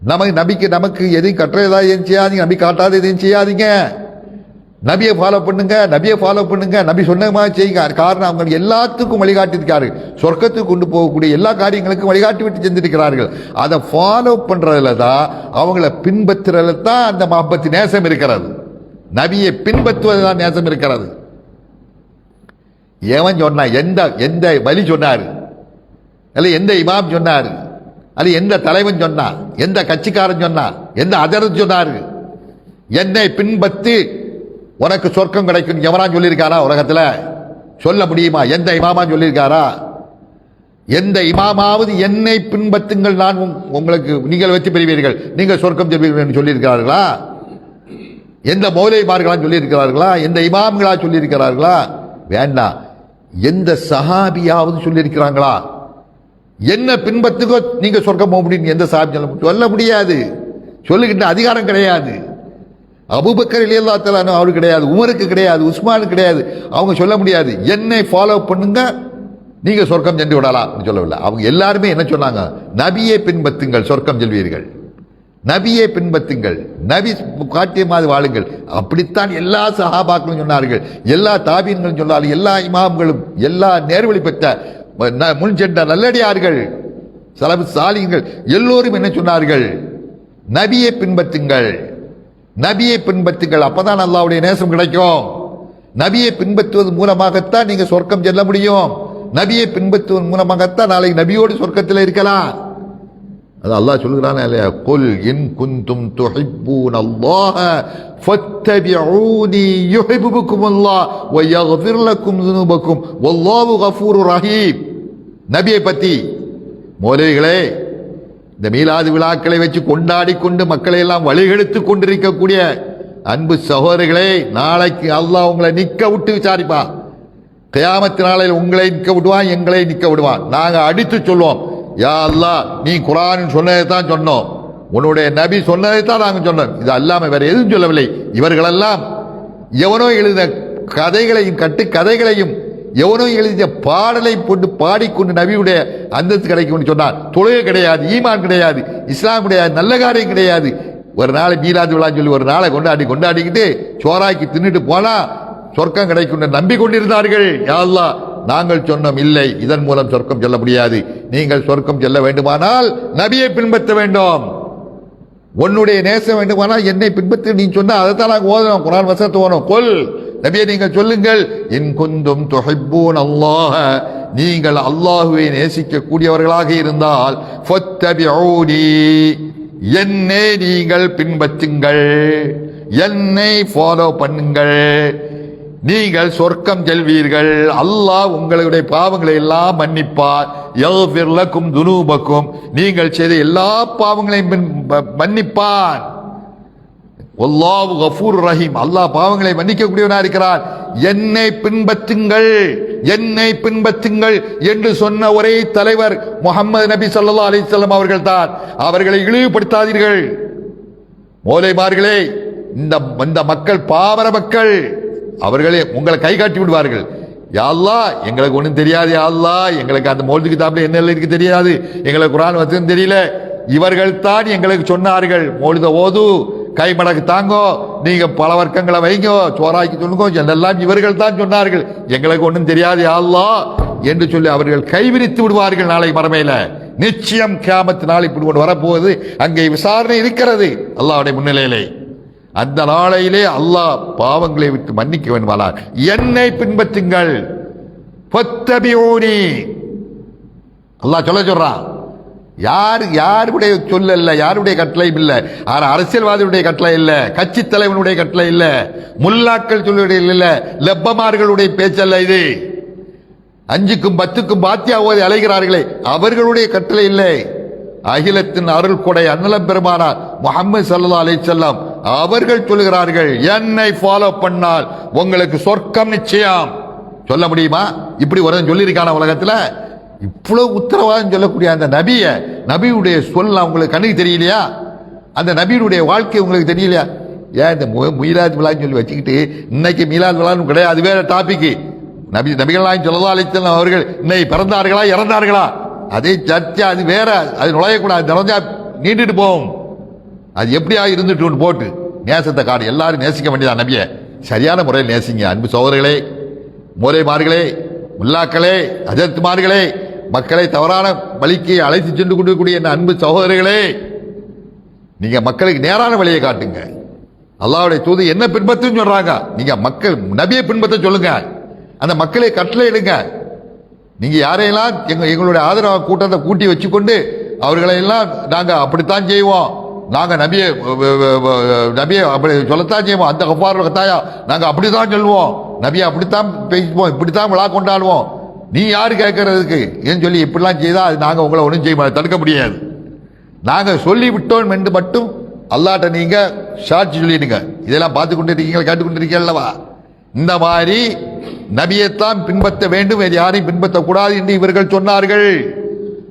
Speaker 3: நமக்கு எதையும் கட்டுறதா எதுவும் செய்யாதீங்க. நபி காட்டாத எதையும் செய்யாதீங்க. நபியை ஃபாலோ பண்ணுங்க, நபியை ஃபாலோ பண்ணுங்க, நபி சொன்ன மாதிரி செய்யுங்க. காரணம் அவங்க எல்லாத்துக்கும் வழிகாட்டியிருக்காரு. சொர்க்கத்துக்கு கொண்டு போகக்கூடிய எல்லா காரியங்களுக்கும் வழிகாட்டி விட்டு செஞ்சிருக்கிறார்கள். அதை ஃபாலோ பண்றதுல தான், அவங்கள பின்பற்றுறதுல தான் அந்த மஹப்பத்து நேசம் இருக்கிறது. நபியை பின்பற்றுவதுதான் நேசம் இருக்கிறது. எவன் சொன்னா? எந்த வழி சொன்னாரு? அல்ல எந்த இமாம் சொன்னாரு? அல்ல எந்த தலைவன் சொன்னா? எந்த கட்சிக்காரன் சொன்னா? எந்த அதரத் சொன்னாரு? என்னை பின்பற்றி உனக்கு சொர்க்கம் கிடைக்கும் எவனா சொல்லியிருக்காரா? உலகத்துல சொல்ல முடியுமா? எந்த இமாமா சொல்லியிருக்காரா? எந்த இமாமாவது என்னை பின்பற்றுங்கள், நான் உங்களுக்கு நீங்கள் வெற்றி பெறுவீர்கள், நீங்கள் சொர்க்கம் செல்வீர்கள் என்று சொல்லியிருக்கிறார்களா? எந்த மௌலைமார்களா சொல்லியிருக்கிறார்களா? எந்த இமாம்களா சொல்லியிருக்கிறார்களா? வேண்டாம். எந்த சஹாபியாவது சொல்லியிருக்கிறாங்களா? என்ன பின்பற்றுக்கோ நீங்க சொர்க்கம் போக முடியும் எந்த சஹாபி சொல்ல முடியாது. சொல்லுகின்ற அதிகாரம் கிடையாது. அபூபக்கர் ரலியல்லாஹு தஆலா அன்ஹு அவருக்கு கிடையாது, உமருக்கு கிடையாது, உஸ்மானுக்கு கிடையாது. அவங்க சொல்ல முடியாது என்னை ஃபாலோ பண்ணுங்க நீங்க சொர்க்கம் சென்று விடலாம் சொல்லவில்லை. அவங்க எல்லாருமே என்ன சொன்னாங்க? நபியை பின்பற்றுங்கள் சொர்க்கம் செல்வீர்கள், நபியை பின்பற்றுங்கள், நபி காட்டிய மாதிரி வாழுங்கள். அப்படித்தான் எல்லா சஹாபாக்களும் சொன்னார்கள், எல்லா தாபீன்களும் சொன்னார்கள், எல்லா இமாம்களும், எல்லா நேர்வழி பெற்ற முன் சென்ற நல்லடியார்கள், சலபு சாலிகள் எல்லோரும் என்ன சொன்னார்கள்? நபியை பின்பற்றுங்கள், நபியை பின்பற்றுங்கள். அப்பதான் அல்லாஹ்வுடைய நேசம் கிடைக்கும். நபியை பின்பற்றுவது மூலமாகத்தான் நீங்க சொர்க்கம் செல்ல முடியும். நபியை பின்பற்றுவதன் மூலமாகத்தான் நாளைக்கு நபியோடு சொர்க்கத்தில் இருக்கலாம். அது அல்லாஹ் சொல்கிறானே இல்லையா, குல் இன் குன்தும் துஹிப்பூனல்லாஹ ஃபத்தபிஊனி யுஹிப்புக்குமுல்லாஹ் வ யக்ஃபிர் லக்கும் ذுனூபக்கும் வல்லாஹு கஃபூருர் ரஹீம். நபியை பத்தி மௌலவிகளே, இந்த மீலாது விழாக்களை வச்சு கொண்டாடி கொண்டு மக்களை எல்லாம் வழிகெடுத்து கொண்டிருக்கக்கூடிய அன்பு சகோதரிகளே, நாளைக்கு அல்லாஹ் உங்களை நிக்க விட்டு விசாரிப்பா. கியாமத் நாளையில் உங்களை நிக்க விடுவான், எங்களை நிக்க விடுவான். நாங்க அடித்து சொல்லுவோம், யா அல்லாஹ் நீ குர்ஆனில் சொன்னதை தான் சொன்னோம், உன்னுடைய நபி சொன்னதை தான் நாங்கள் சொன்னோம், இது அல்லாம வேற எதுவும் சொல்லவில்லை. இவர்களெல்லாம் எவனோ எழுதின கதைகளையும் கட்டு கதைகளையும் எவனோ எழுதிய பாடலை போட்டு பாடிக்கொண்டு நபியுடைய அந்தஸ்து கிடைக்கும் சொன்னார். தொழுகை கிடையாது, ஈமான் கிடையாது, இஸ்லாம் கிடையாது, நல்ல காரியம் கிடையாது. ஒரு நாளை மீலாது விழான்னு சொல்லி ஒரு நாளை கொண்டாடிக்கிட்டு சோறாக்கி தின்னுட்டு போனா சொர்க்கம் கிடைக்கும் நம்பிக்கொண்டிருந்தார்கள். யா அல்லாஹ் நாங்கள் சொன்னோம் இல்லை, இதன் மூலம் சொர்க்கம் செல்ல முடியாது. நீங்கள் சொர்க்கம் செல்ல வேண்டுமானால் நபியை பின்பற்ற வேண்டும், உன்னுடைய நேசம் வேண்டுமானால் என்னை பின்பற்றி நீ சொன்னா அதைத்தான் நாங்கள் ஓதணும். குர்ஆன் வசனத்தை ஓதணும். கொல் நபியை நீங்கள் சொல்லுங்கள், இன் குந்தும் துஹிப்பூன் அல்லாஹ, நீங்கள் அல்லாஹுவை நேசிக்க கூடியவர்களாக இருந்தால் ஃபத்தபிஊனி, என்னை நீங்கள் பின்பற்றுங்கள், என்னை ஃபாலோ பண்ணுங்கள், நீங்கள் சொர்க்கம் செல்வீர்கள். அல்லாஹ் உங்களுடைய பாவங்களை எல்லாம் மன்னிப்பார். யக்ஃபிர் லக்கும் ذுனூபக்கும், நீங்கள் செய்த எல்லா பாவங்களையும் மன்னிப்பார். வல்லாஹு கஃபூர் ரஹீம், அல்லாஹ் பாவங்களை மன்னிக்கக்கூடியவனாக இருக்கிறார். என்னை பின்பற்றுங்கள், என்னை பின்பற்றுங்கள் என்று சொன்ன ஒரே தலைவர் முஹம்மது நபி ஸல்லல்லாஹு அலைஹி வஸல்லம் அவர்கள் தான். அவர்களை இழிவுபடுத்தாதீர்கள். மௌலைமார்களே, இந்த மக்கள் பாமர மக்கள், அவர்களே உங்களை கை காட்டி விடுவார்கள். யா அல்லாஹ் எங்களுக்கு ஒன்றும் தெரியாது, யா அல்லாஹ் எங்களுக்கு அந்த மௌலிது கிதாப்ல என்ன இருக்கு தெரியாது, எங்களுக்கு குர்ஆன் வசனம் தெரியல. இவர்கள் தான் எங்களுக்கு சொன்னார்கள், மௌலித ஓது, கை மடக்கு தாங்கோ, நீங்க பல வர்க்கங்களை வைங்கோ, சோறாக்கி சொல்லுங்க, எல்லாம் இவர்கள் தான் சொன்னார்கள், எங்களுக்கு ஒன்றும் தெரியாது யா அல்லாஹ் என்று சொல்லி அவர்கள் கைவிரித்து விடுவார்கள் நாளை மறுமையில. நிச்சயம் கியாமத் நாள் இப்படி ஒன்று வரப்போகுது, அங்கே விசாரணை இருக்கிறது அல்லாஹ்வுடைய முன்னிலையிலே. அந்த நாளையிலே அல்லாஹ் பாவங்களை விட்டு மன்னிக்க வேண்டுமானார் என்னை பின்பற்றுங்கள், ஃபத்தபிஊனி. அல்லாஹ் சொல்றான். யாருடைய சொல்ல இல்ல, யாருடைய கட்டளையும் இல்ல, அரசியல்வாதியுடைய கட்டளை இல்ல, கட்சி தலைவனுடைய கட்டளை இல்ல, முல்லாக்கள் சொல்லுடைய இல்ல, லெப்பமார்களுடைய பேச்சல்ல இது. 5க்கும் 10க்கும் பாத்தியா ஓதி அலைகிறார்களே அவர்களுடைய கட்டளை இல்லை. அகிலத்தின் அருள் கொடை அன்னலம் பெருமானார் முஹம்மது ஸல்லல்லாஹு அலைஹி வஸல்லம் அவர்கள் சொல்லுகிறார்கள், என்னை ஃபாலோ பண்ணால் உங்களுக்கு சொர்க்கம் நிச்சயம். சொல்ல முடியுமா? இப்படி ஒரு சொல்லியிருக்கான உலகத்துல? இவ்வளவு உத்தரவாதம் சொல்லக்கூடிய அந்த நபியுடைய சொல்ல உங்களுக்கு கண்ணுக்கு தெரியலையா? அந்த நபியுடைய வாழ்க்கை உங்களுக்கு தெரியலையா? ஏன் இந்த மீலாத் விழான்னு சொல்லி வச்சுக்கிட்டு இன்னைக்கு மீலாத் விழான்னு கிடையாது, அது வேற டாபிக். நபிகள் நாயகம் ஸல்லல்லாஹு அலைஹி வஸல்லம் அவர்கள் இன்னைக்கு பிறந்தார்களா இறந்தார்களா அதே சர்ச்சை, அது வேற, அது நுழையக்கூடாது, நுழைஞ்சா நீண்டுட்டு போகும். அது எப்படியா இருந்துட்டு போட்டு நேசத்தை காடு. எல்லாரும் நேசிக்க வேண்டியதான் நபியை, சரியான முறையில் நேசிங்க. அன்பு சகோதரர்களே, மூலைமார்களே, முல்லாக்களே, அஜத்துமார்களே, மக்களை தவறான வழிக்கு அழைத்து சென்று கொண்டிருக்கூடிய அன்பு சகோதரர்களே, நீங்க மக்களுக்கு நேரான வழியை காட்டுங்க. அல்லாஹ்வுடைய தூது என்ன பின்பற்றுன்னு சொல்றாங்க, நீங்க மக்கள் நபியை பின்பற்ற சொல்லுங்க. அந்த மக்களை கட்டளை எடுங்க. நீங்க யாரையெல்லாம் எங்களுடைய ஆதரவு கூட்டத்தை கூட்டி வச்சுக்கொண்டு அவர்களை எல்லாம் நாங்க அப்படித்தான் செய்வோம், நாங்க நபியை அப்படி சொல்லத்தான் செய்வோம், அந்த கஃபார் கத்தாயா நாங்க அப்படித்தான் சொல்லுவோம், நபியை அப்படித்தான் பேசுவோம், இப்படித்தான் விழா கொண்டாடுவோம், நீ யாரு கேட்கறதுக்கு ஏன்னு சொல்லி இப்படிலாம் செய்தா அது நாங்க உங்களை ஒன்றும் செய்ய தடுக்க முடியாது. நாங்க சொல்லி விட்டோம் என்று மட்டும் அல்லாட்ட நீங்க சாட்சி சொல்லிடுங்க. இதெல்லாம் பார்த்து கொண்டு இருக்கீங்க, கேட்டுக்கொண்டு இருக்கீங்களவா? இந்த மாதிரி நபியைத்தான் பின்பற்ற வேண்டும், வேறு யாரையும் பின்பற்றக்கூடாது என்று இவர்கள் சொன்னார்கள்.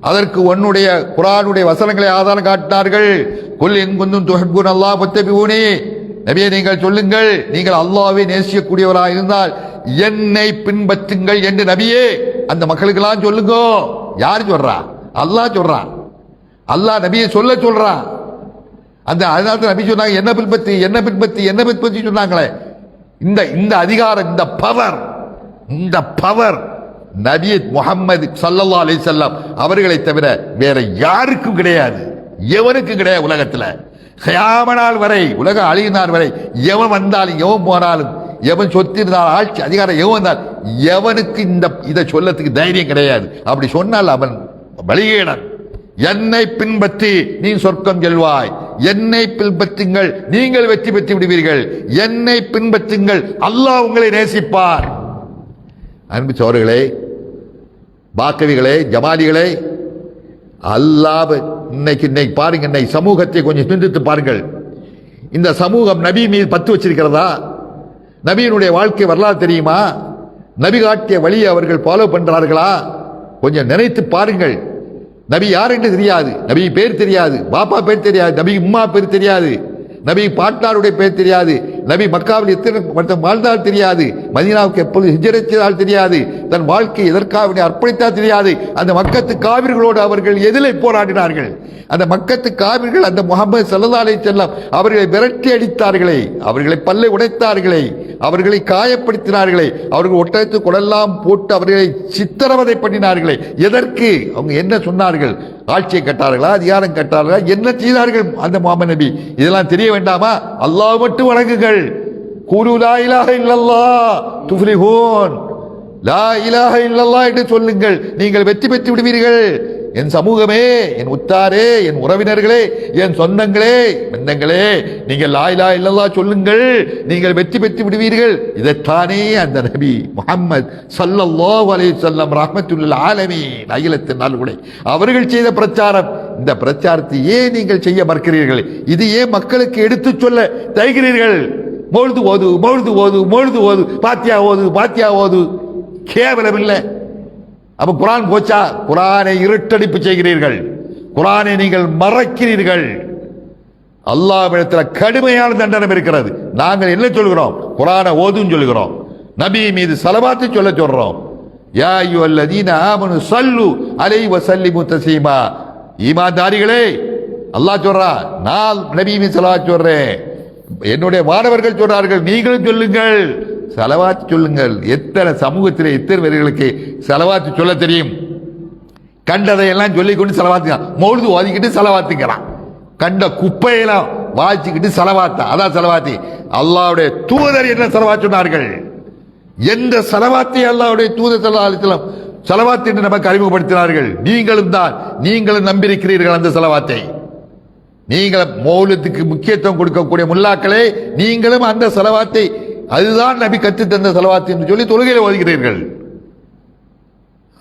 Speaker 3: அதற்கு உன்னுடைய குர்ஆனுடைய வசனங்களை ஆதாரம் காட்டினார்கள். குல் இன் குன்தும் துஹிப்பூன அல்லாஹ் ஃபத்தபிஊனி, நபியே நீங்கள் சொல்லுங்கள், நீங்கள் அல்லாஹ்வை நேசிக்கக்கூடியவராக இருந்தால் என்னை பின்பற்றுங்கள் என்று நபியே அந்த மக்களுக்கெல்லாம் சொல்லுங்க. யார் சொல்றா? அல்லாஹ் சொல்றான். அல்லாஹ் நபியை சொல்றான். அந்த அதனால நபி சொன்னாங்க, என்ன பின்பற்றி என்ன பின்பற்றி என்ன பின்பற்றி சொன்னாங்களே. இந்த அதிகாரம், இந்த பவர் நபி முஹம்மது ஸல்லல்லாஹு அலைஹி வஸல்லம் அவர்களை தவிர வேற யாருக்கும் கிடையாது, எவனுக்கும் கிடையாது. உலகத்துல கியாமத் வரை, உலகம் அழியினார் வரை எவன் வந்தாலும் எவன் போனாலும், எவன் சொத்து இருந்தால் ஆட்சி அதிகாரம் எவன் வந்தால் எவனுக்கு இதை சொல்லத்துக்கு தைரியம் கிடையாது. அப்படி சொன்னால் அவன் பலிகேடன். என்னை பின்பற்றி நீ சொர்க்கம் செல்வாய், என்னை பின்பற்றுங்கள் நீங்கள் வெற்றி பெற்று விடுவீர்கள், என்னை பின்பற்றுங்கள் அல்லாஹ் உங்களை நேசிப்பார். அன்பு சோர்களே, பாக்கவிகளே, ஜமாலிகளே, அல்லாஹ் இன்னைக்கு பாருங்க, இன்னைக்கு சமூகத்தை கொஞ்சம் சிந்தித்து பாருங்கள். இந்த சமூகம் நபி மீது பத்து வச்சிருக்கிறதா? நபியினுடைய வாழ்க்கை வரலாறு தெரியுமா? நபி காட்டிய வழியை அவர்கள் ஃபாலோ பண்றார்களா? கொஞ்சம் நினைத்து பாருங்கள். நபி யார் என்று தெரியாது, நபி பேர் தெரியாது, பாப்பா பேர் தெரியாது, நபி உம்மா பேர் தெரியாது, நபி பாட்டாருடைய பேர் தெரியாது, நபி மக்காவில் எத்தனை வாழ்ந்தால் தெரியாது, மதீனாவுக்கு எப்பொழுது ஹிஜ்ரத் செய்தால் தெரியாது, தன் வாழ்க்கை எதற்காக அர்ப்பணித்தால் தெரியாது. அந்த மக்கத்து காவிர்களோடு அவர்கள் எதிலே போராடினார்கள்? அந்த மக்கத்து காவிர்கள் அந்த முஹம்மது ஸல்லல்லாஹு அலைஹி வஸல்லம் அவர்களை விரட்டி அடித்தார்களே, அவர்களை பல்லை உடைத்தார்களே, அவர்களை காயப்படுத்தினார்களே, அவர்கள் ஒட்டகத்து குடெல்லாம் போட்டு அவர்களை சித்திரவதை பண்ணினார்களே. எதற்கு? அவங்க என்ன சொன்னார்கள்? ஆட்சியை கட்டார்களா, அதிகாரம் கட்டார்களா, என்ன செய்தார்கள் அந்த முஹம்மது நபி? இதெல்லாம் தெரிய வேண்டாமா? அல்லாஹ் மட்டும் வணங்குங்கள். கூலு லா இலாஹ இல்லல்லாஹ் துஃப்லிஹூன், லா இலாஹ இல்லல்லாஹ் என்று சொல்லுங்கள், நீங்கள் வெற்றி பெற்று விடுவீர்கள். என் சமூகமே, என் உத்தாரே, என் உறவினர்களே, என் சொந்தங்களே, பந்தங்களே, நீங்கள் லா இலாஹ இல்லல்லாஹ் சொல்லுங்கள், நீங்கள் வெற்றி பெற்று விடுவீர்கள். இதைத்தானே அந்த நபி முஹம்மது ஸல்லல்லாஹு அலைஹி வஸல்லம் ரஹ்மத்துல் ஆலமீன் அகிலத்தின் நாள்குடை அவர்கள் செய்த பிரச்சாரம். இந்த பிரச்சாரத்தை ஏன் நீங்கள் செய்ய மறுக்கிறீர்கள்? இது ஏன் மக்களுக்கு எடுத்து சொல்ல தயங்குகிறீர்கள்? மௌலிது ஓது, மௌலிது ஓது, மௌலிது ஓது, பாத்தியா ஓது, பாத்தியா ஓது, கேவலம் இல்லை. அப்ப குர்ஆன் போச்சா? குர்ஆனை இருட்டடிப்பு செய்கிறீர்கள், குர்ஆனை நீங்கள் மறைக்கிறீர்கள். அல்லாஹ்விடத்தில் கடுமையான தண்டனை இருக்கிறது. நாங்கள் என்ன சொல்கிறோம்? குர்ஆனை ஓதுன்னு சொல்கிறோம், நபி மீது ஸலவாத்து சொல்றோம். யா அய்யுஹல்லதீன ஆமனு ஸல்லு அலைஹி வஸல்லிமு தஸ்லீமா. ஈமான்தாரிகளே, அல்லாஹ் சொல்றா, நான் நபி மீது ஸலவாத் சொல்றேன், என்னுடைய மாணவர்கள் சொல்றார்கள், நீங்களும் சொல்லுங்கள், ஸலவாத் சொல்லுங்கள். எத்தனை சமூகத்திலே எத்தனை பேர்களுக்கு ஸலவாத் சொல்ல தெரியும்? கண்டதையெல்லாம் சொல்லிக்கொண்டு செலவாத்துக்கிறான். மௌலிது ஓதிக்கிட்டு செலவாத்துக்கிறான். கண்ட குப்பையெல்லாம் வாய்ச்சிக்கிட்டு செலவாத்த, அதான் செலவாத்தி. அல்லாஹ்வுடைய தூதர் என்ன செலவாத் சொன்னார்கள்? எந்த செலவாத்தை அல்லாஹ்வுடைய தூதர் ஸல்லல்லாஹு அலைஹி வஸல்லம் செலவாத் என்று நமக்கு அறிமுகப்படுத்தினார்கள். நீங்களும் நம்பியிருக்கிறீர்கள் அந்த செலவாத்தை. நீங்கள் மௌலிதுக்கு முக்கியத்துவம் கொடுக்கக்கூடிய முல்லாக்களே, நீங்களும் அந்த செலவாத்தை, அதுதான் நபி கற்றுத் தந்த செலவாத்து என்று சொல்லி தொழுகையில் ஓதுகிறீர்கள்.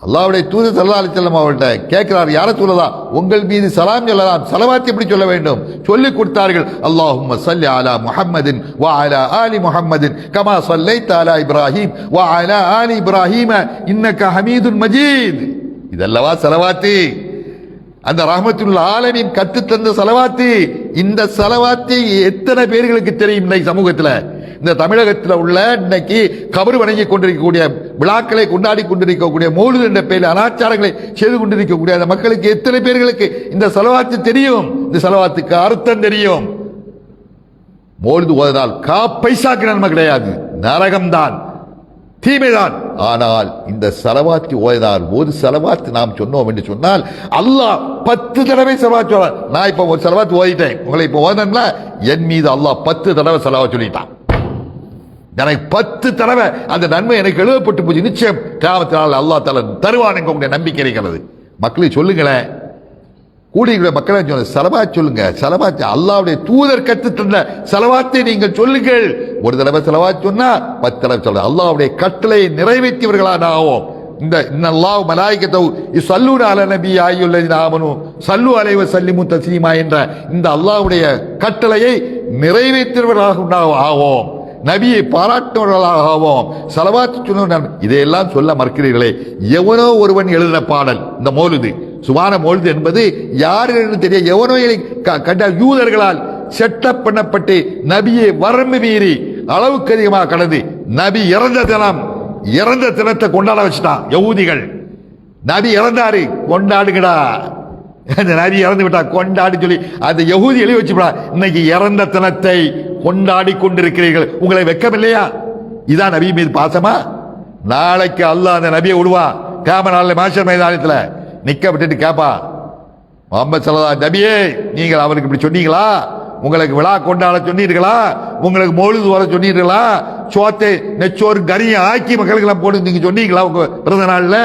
Speaker 3: அல்லாஹ்வுடைய தூதர் ஸல்லல்லாஹு அலைஹி வஸல்லம் அவர்கள்ட்ட கேட்கிறார், யார சொல்லலாம், உங்கள் மீது சலாம் சொல்லலாம், ஸலவாத் எப்படி சொல்ல வேண்டும் சொல்லிக் கொடுத்தார்கள். அல்லாஹும்ம ஸல்லி அலா முஹம்மதின் வ அலா ஆலி முஹம்மதின் கமா ஸல்லைத அலா இப்ராஹீம் வ அலா ஆலி இப்ராஹீம இன்னக ஹமீதுன் மஜீத். இதல்லவா ஸலவாத்து, அந்த ரஹ்மத்துல் ஆலமீன் கற்று தந்த ஸலவாத்து. இந்த ஸலவாத்து எத்தனை பேர்களுக்கு தெரியும்? இன்னைக்கு சமூகத்தில், இந்த தமிழகத்தில் உள்ள இன்னைக்கு கபர் வணங்கி கொண்டிருக்கக்கூடிய, விழாக்களை கொண்டாடி கொண்டிருக்கக்கூடிய, மௌலிது என்ற பெயரில் அனாச்சாரங்களை செய்து கொண்டிருக்கக்கூடிய அந்த மக்களுக்கு எத்தனை பேர்களுக்கு இந்த ஸலவாத்து தெரியும்? இந்த ஸலவாத்துக்கு அர்த்தம் தெரியும்? மௌலிது ஓதினால் பைசாக்கு நன்மை கிடையாது, நரகம்தான், தீமைதான். ஆனால் இந்த ஸலவாத்து ஓதினால், ஒரு ஸலவாத்து நாம் சொன்னோம் என்று சொன்னால் அல்லாஹ் 10 தடவை ஸலவாத் சொல்றான். நான் இப்ப ஒரு ஸலவாத் ஓதிட்டேன், உங்களை இப்ப ஓதனா என் மீது அல்லாஹ் 10 தடவை ஸலவாத் சொல்லிட்டான். எனக்கு 10 தடவை அந்த நன்மை எனக்கு எழுதப்பட்டு போச்சு. நிச்சயம் கியாமத்தினால் அல்லாஹ் தஆலா தருவான் என்கிற நம்பிக்கை இருக்கிறது. மக்களுக்கு சொல்லுங்களேன், கூடிய மக்களை சொல்லுங்க, ஸலவாத் சொல்லுங்க. ஸலவாத் அல்லாஹ்வுடைய தூதர் கற்று தந்த ஸலவாத்தை நீங்கள் சொல்லுங்கள். ஒரு தடவை ஸலவாத் சொன்னா 10 தடவை சொல்லுங்க. அல்லாஹ்வுடைய கட்டளையை நிறைவேற்றியவர்களாக ஆவோம். இந்த இன்னல்லாஹு மலாயிகத்தஹு யுஸல்லூன அலா நபி யா அய்யுஹல்லதீன ஆமனூ ஸல்லூ அலைஹி வஸல்லிமு தஸ்லீமா என்ற இந்த அல்லாஹ்வுடைய கட்டளையை நிறைவேற்றியவர்களாக ஆவோம். நபியை பாராட்டுவர்களாக ஆவோம். ஸலவாத் சொன்ன இதையெல்லாம் சொல்ல மறுக்கிறீர்களே. எவனோ ஒருவன் எழுதின பாடல் இந்த மௌலிது, சுபான மௌலிது என்பது யார் என்று தெரிய, எவனோ கண்ட யூதர்களால் செட்டப் பண்ணப்பட்டு நபியை வரம்பு மீறி அளவுக்கு அதிகமாக கடந்து நபி இறந்த தினத்தை கொண்டாட வச்சுட்டான் யகூதிகள். நபி இறந்தாரு, கொண்டாடுங்கடா, நபி இறந்து விட்டா கொண்டாடி சொல்லி அந்த யகூதி எழுதி வச்சுடா. இன்னைக்கு இறந்த தினத்தை கொண்டாடி கொண்டிருக்கிறீர்கள், உங்களை வெக்கம் இல்லையா? இதான் நபி மீது பாசமா? நாளைக்கு அல்லாஹ் அந்த நபியை விடுவா, கியாமத் நாளில் மாஷர் மைதானத்தில் நிக்க விட்டுட்டு கேப்பா, முஹம்மது ஸல்லல்லாஹு அலைஹி நபியே, நீங்கள் அவருக்கு இப்படி சொன்னீங்களா? உங்களுக்கு விழா கொண்டாட சொன்னீர்களா? உங்களுக்கு மௌலிது ஓத சொன்னீர்களா? சோத்தை நெச்சோறு கரியை ஆக்கி மக்களுக்கு எல்லாம் போட்டு நீங்க சொன்னீங்களா உங்க பிறந்த நாள்ல?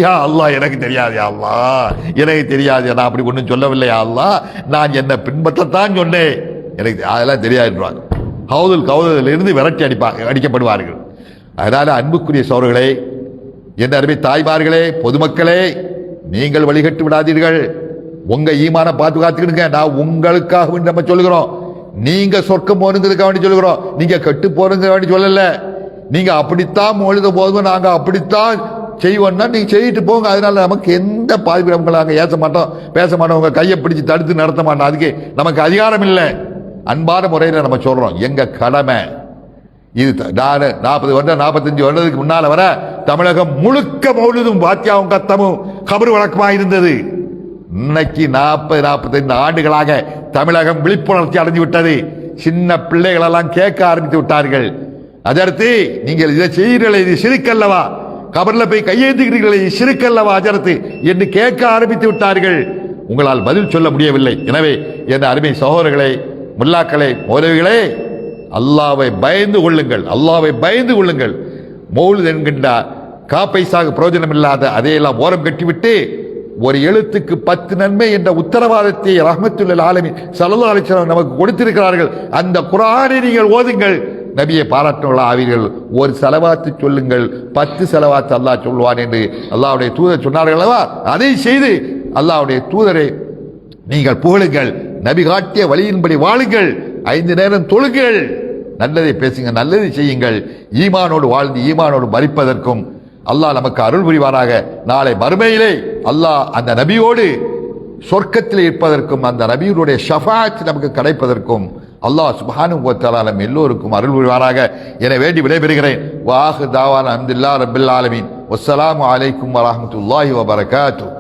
Speaker 3: யா அல்லாஹ், எனக்கு தெரியாது யா அல்லாஹ், எனக்கு தெரியாது, நான் அப்படி ஒன்றும் சொல்லவில்லை யா அல்லாஹ், நான் என்ன பின்பற்றத்தான் சொன்னேன், எனக்கு அதெல்லாம் தெரியாதுன்றாங்க. கவுதில் இருந்து விரட்டி அடிக்கப்படுவார்கள். அதனால அன்புக்குரிய சோழர்களே, என் அருமை தாய்மார்களே, பொதுமக்களே, நீங்கள் வழிகட்டு விடாதீர்கள். உங்க ஈமான பாதுகாத்துக்கிடுங்க. நான் உங்களுக்காக நம்ம சொல்லுகிறோம். நீங்க சொர்க்கம் போனுங்கிறதுக்காக வேண்டி சொல்லுகிறோம். நீங்க கெட்டு போறதுக்கு வேண்டி சொல்லல. நீங்க அப்படித்தான் மொழித போதும், நாங்க அப்படித்தான் செய்வோம்னா நீங்க செய்யிட்டு போங்க. அதனால நமக்கு எந்த பாதிப்பு, நமக்கு நாங்கள் ஏச மாட்டோம், பேச மாட்டோம், உங்க கையை பிடிச்சு தடுத்து நடத்த மாட்டோம். அதுக்கு நமக்கு அதிகாரம் இல்லை. அன்பான முறையில் நம்ம சொல்றோம், எங்க கடமை இது. 40 வருடம் 45 வருடத்துக்கு முன்னால வர தமிழகம் முழுக்க மௌலிதும் வாத்தியாவும் கத்தமும் கபர் வழக்கமாக இருந்தது. இன்னைக்கு 40-45 ஆண்டுகளாக தமிழகம் விழிப்புணர்ச்சி அடைந்து விட்டது. சின்ன பிள்ளைகள் எல்லாம் கேட்க ஆரம்பித்து விட்டார்கள். அதற்கு நீங்கள் இதை செய்கிறீர்களே, இது சிறுக்கல்லவா, கபர்ல போய் கையேந்துகிறீர்களே, இது சிறுக்கல்லவா அஜரத்து என்று கேட்க ஆரம்பித்து விட்டார்கள். உங்களால் பதில் சொல்ல முடியவில்லை. எனவே என் அருமை சகோதரர்களே, முல்லாக்களே, மௌலவிகளே, அல்லாவை பயந்து கொள்ளுங்கள், அல்லாவை பயந்து கொள்ளுங்கள். மௌலித் என்கின்ற காப்பைசாக பிரயோஜனம் இல்லாத அதையெல்லாம் ஓரம் கட்டிவிட்டு ஒரு எழுத்துக்கு 10 நன்மை என்ற உத்தரவாதத்தை ரஹ்மத்துல் ஆலமீன் ஸல்லல்லாஹு அலைஹி வஸல்லம் நமக்கு கொடுத்திருக்கிறார்கள். அந்த குர்ஆனை நீங்கள் ஓதுங்கள், நபியை பாராட்டுவர்களாக ஆவீர்கள். ஒரு ஸலவாத்து சொல்லுங்கள், 10 ஸலவாத்து அல்லாஹ் சொல்வான் என்று அல்லாஹ்வுடைய தூதர் சொன்னார்கள் அல்லவா? அதை செய்து அல்லாஹ்வுடைய தூதரை நீங்கள் புகழுங்கள், நபி காட்டிய வழியின்படி வாழுங்கள், 5 நேரம் தொழுங்கள், நல்லதை பேசுங்க, நல்லதை செய்யுங்கள். ஈமானோடு வாழ்ந்து ஈமானோடு மரிப்பதற்கும் அல்லாஹ் நமக்கு அருள் புரிவாராக. நாளை மறுமையிலே அல்லாஹ் அந்த நபியோடு சொர்க்கத்தில் இருப்பதற்கும் அந்த நபியுடைய ஷஃபாத் நமக்கு கிடைப்பதற்கும் அல்லாஹ் சுப்ஹானஹு வ தஆலா நம் எல்லோருக்கும் அருள் புரிவாராக என வேண்டி விடைபெறுகிறேன். வ ஆஹிரு தாவானா அல்ஹம்துலில்லாஹி ரப்பில் ஆலமீன். வஸ்ஸலாமு அலைக்கும் வ ரஹ்மத்துல்லாஹி வ பரகாத்துஹு.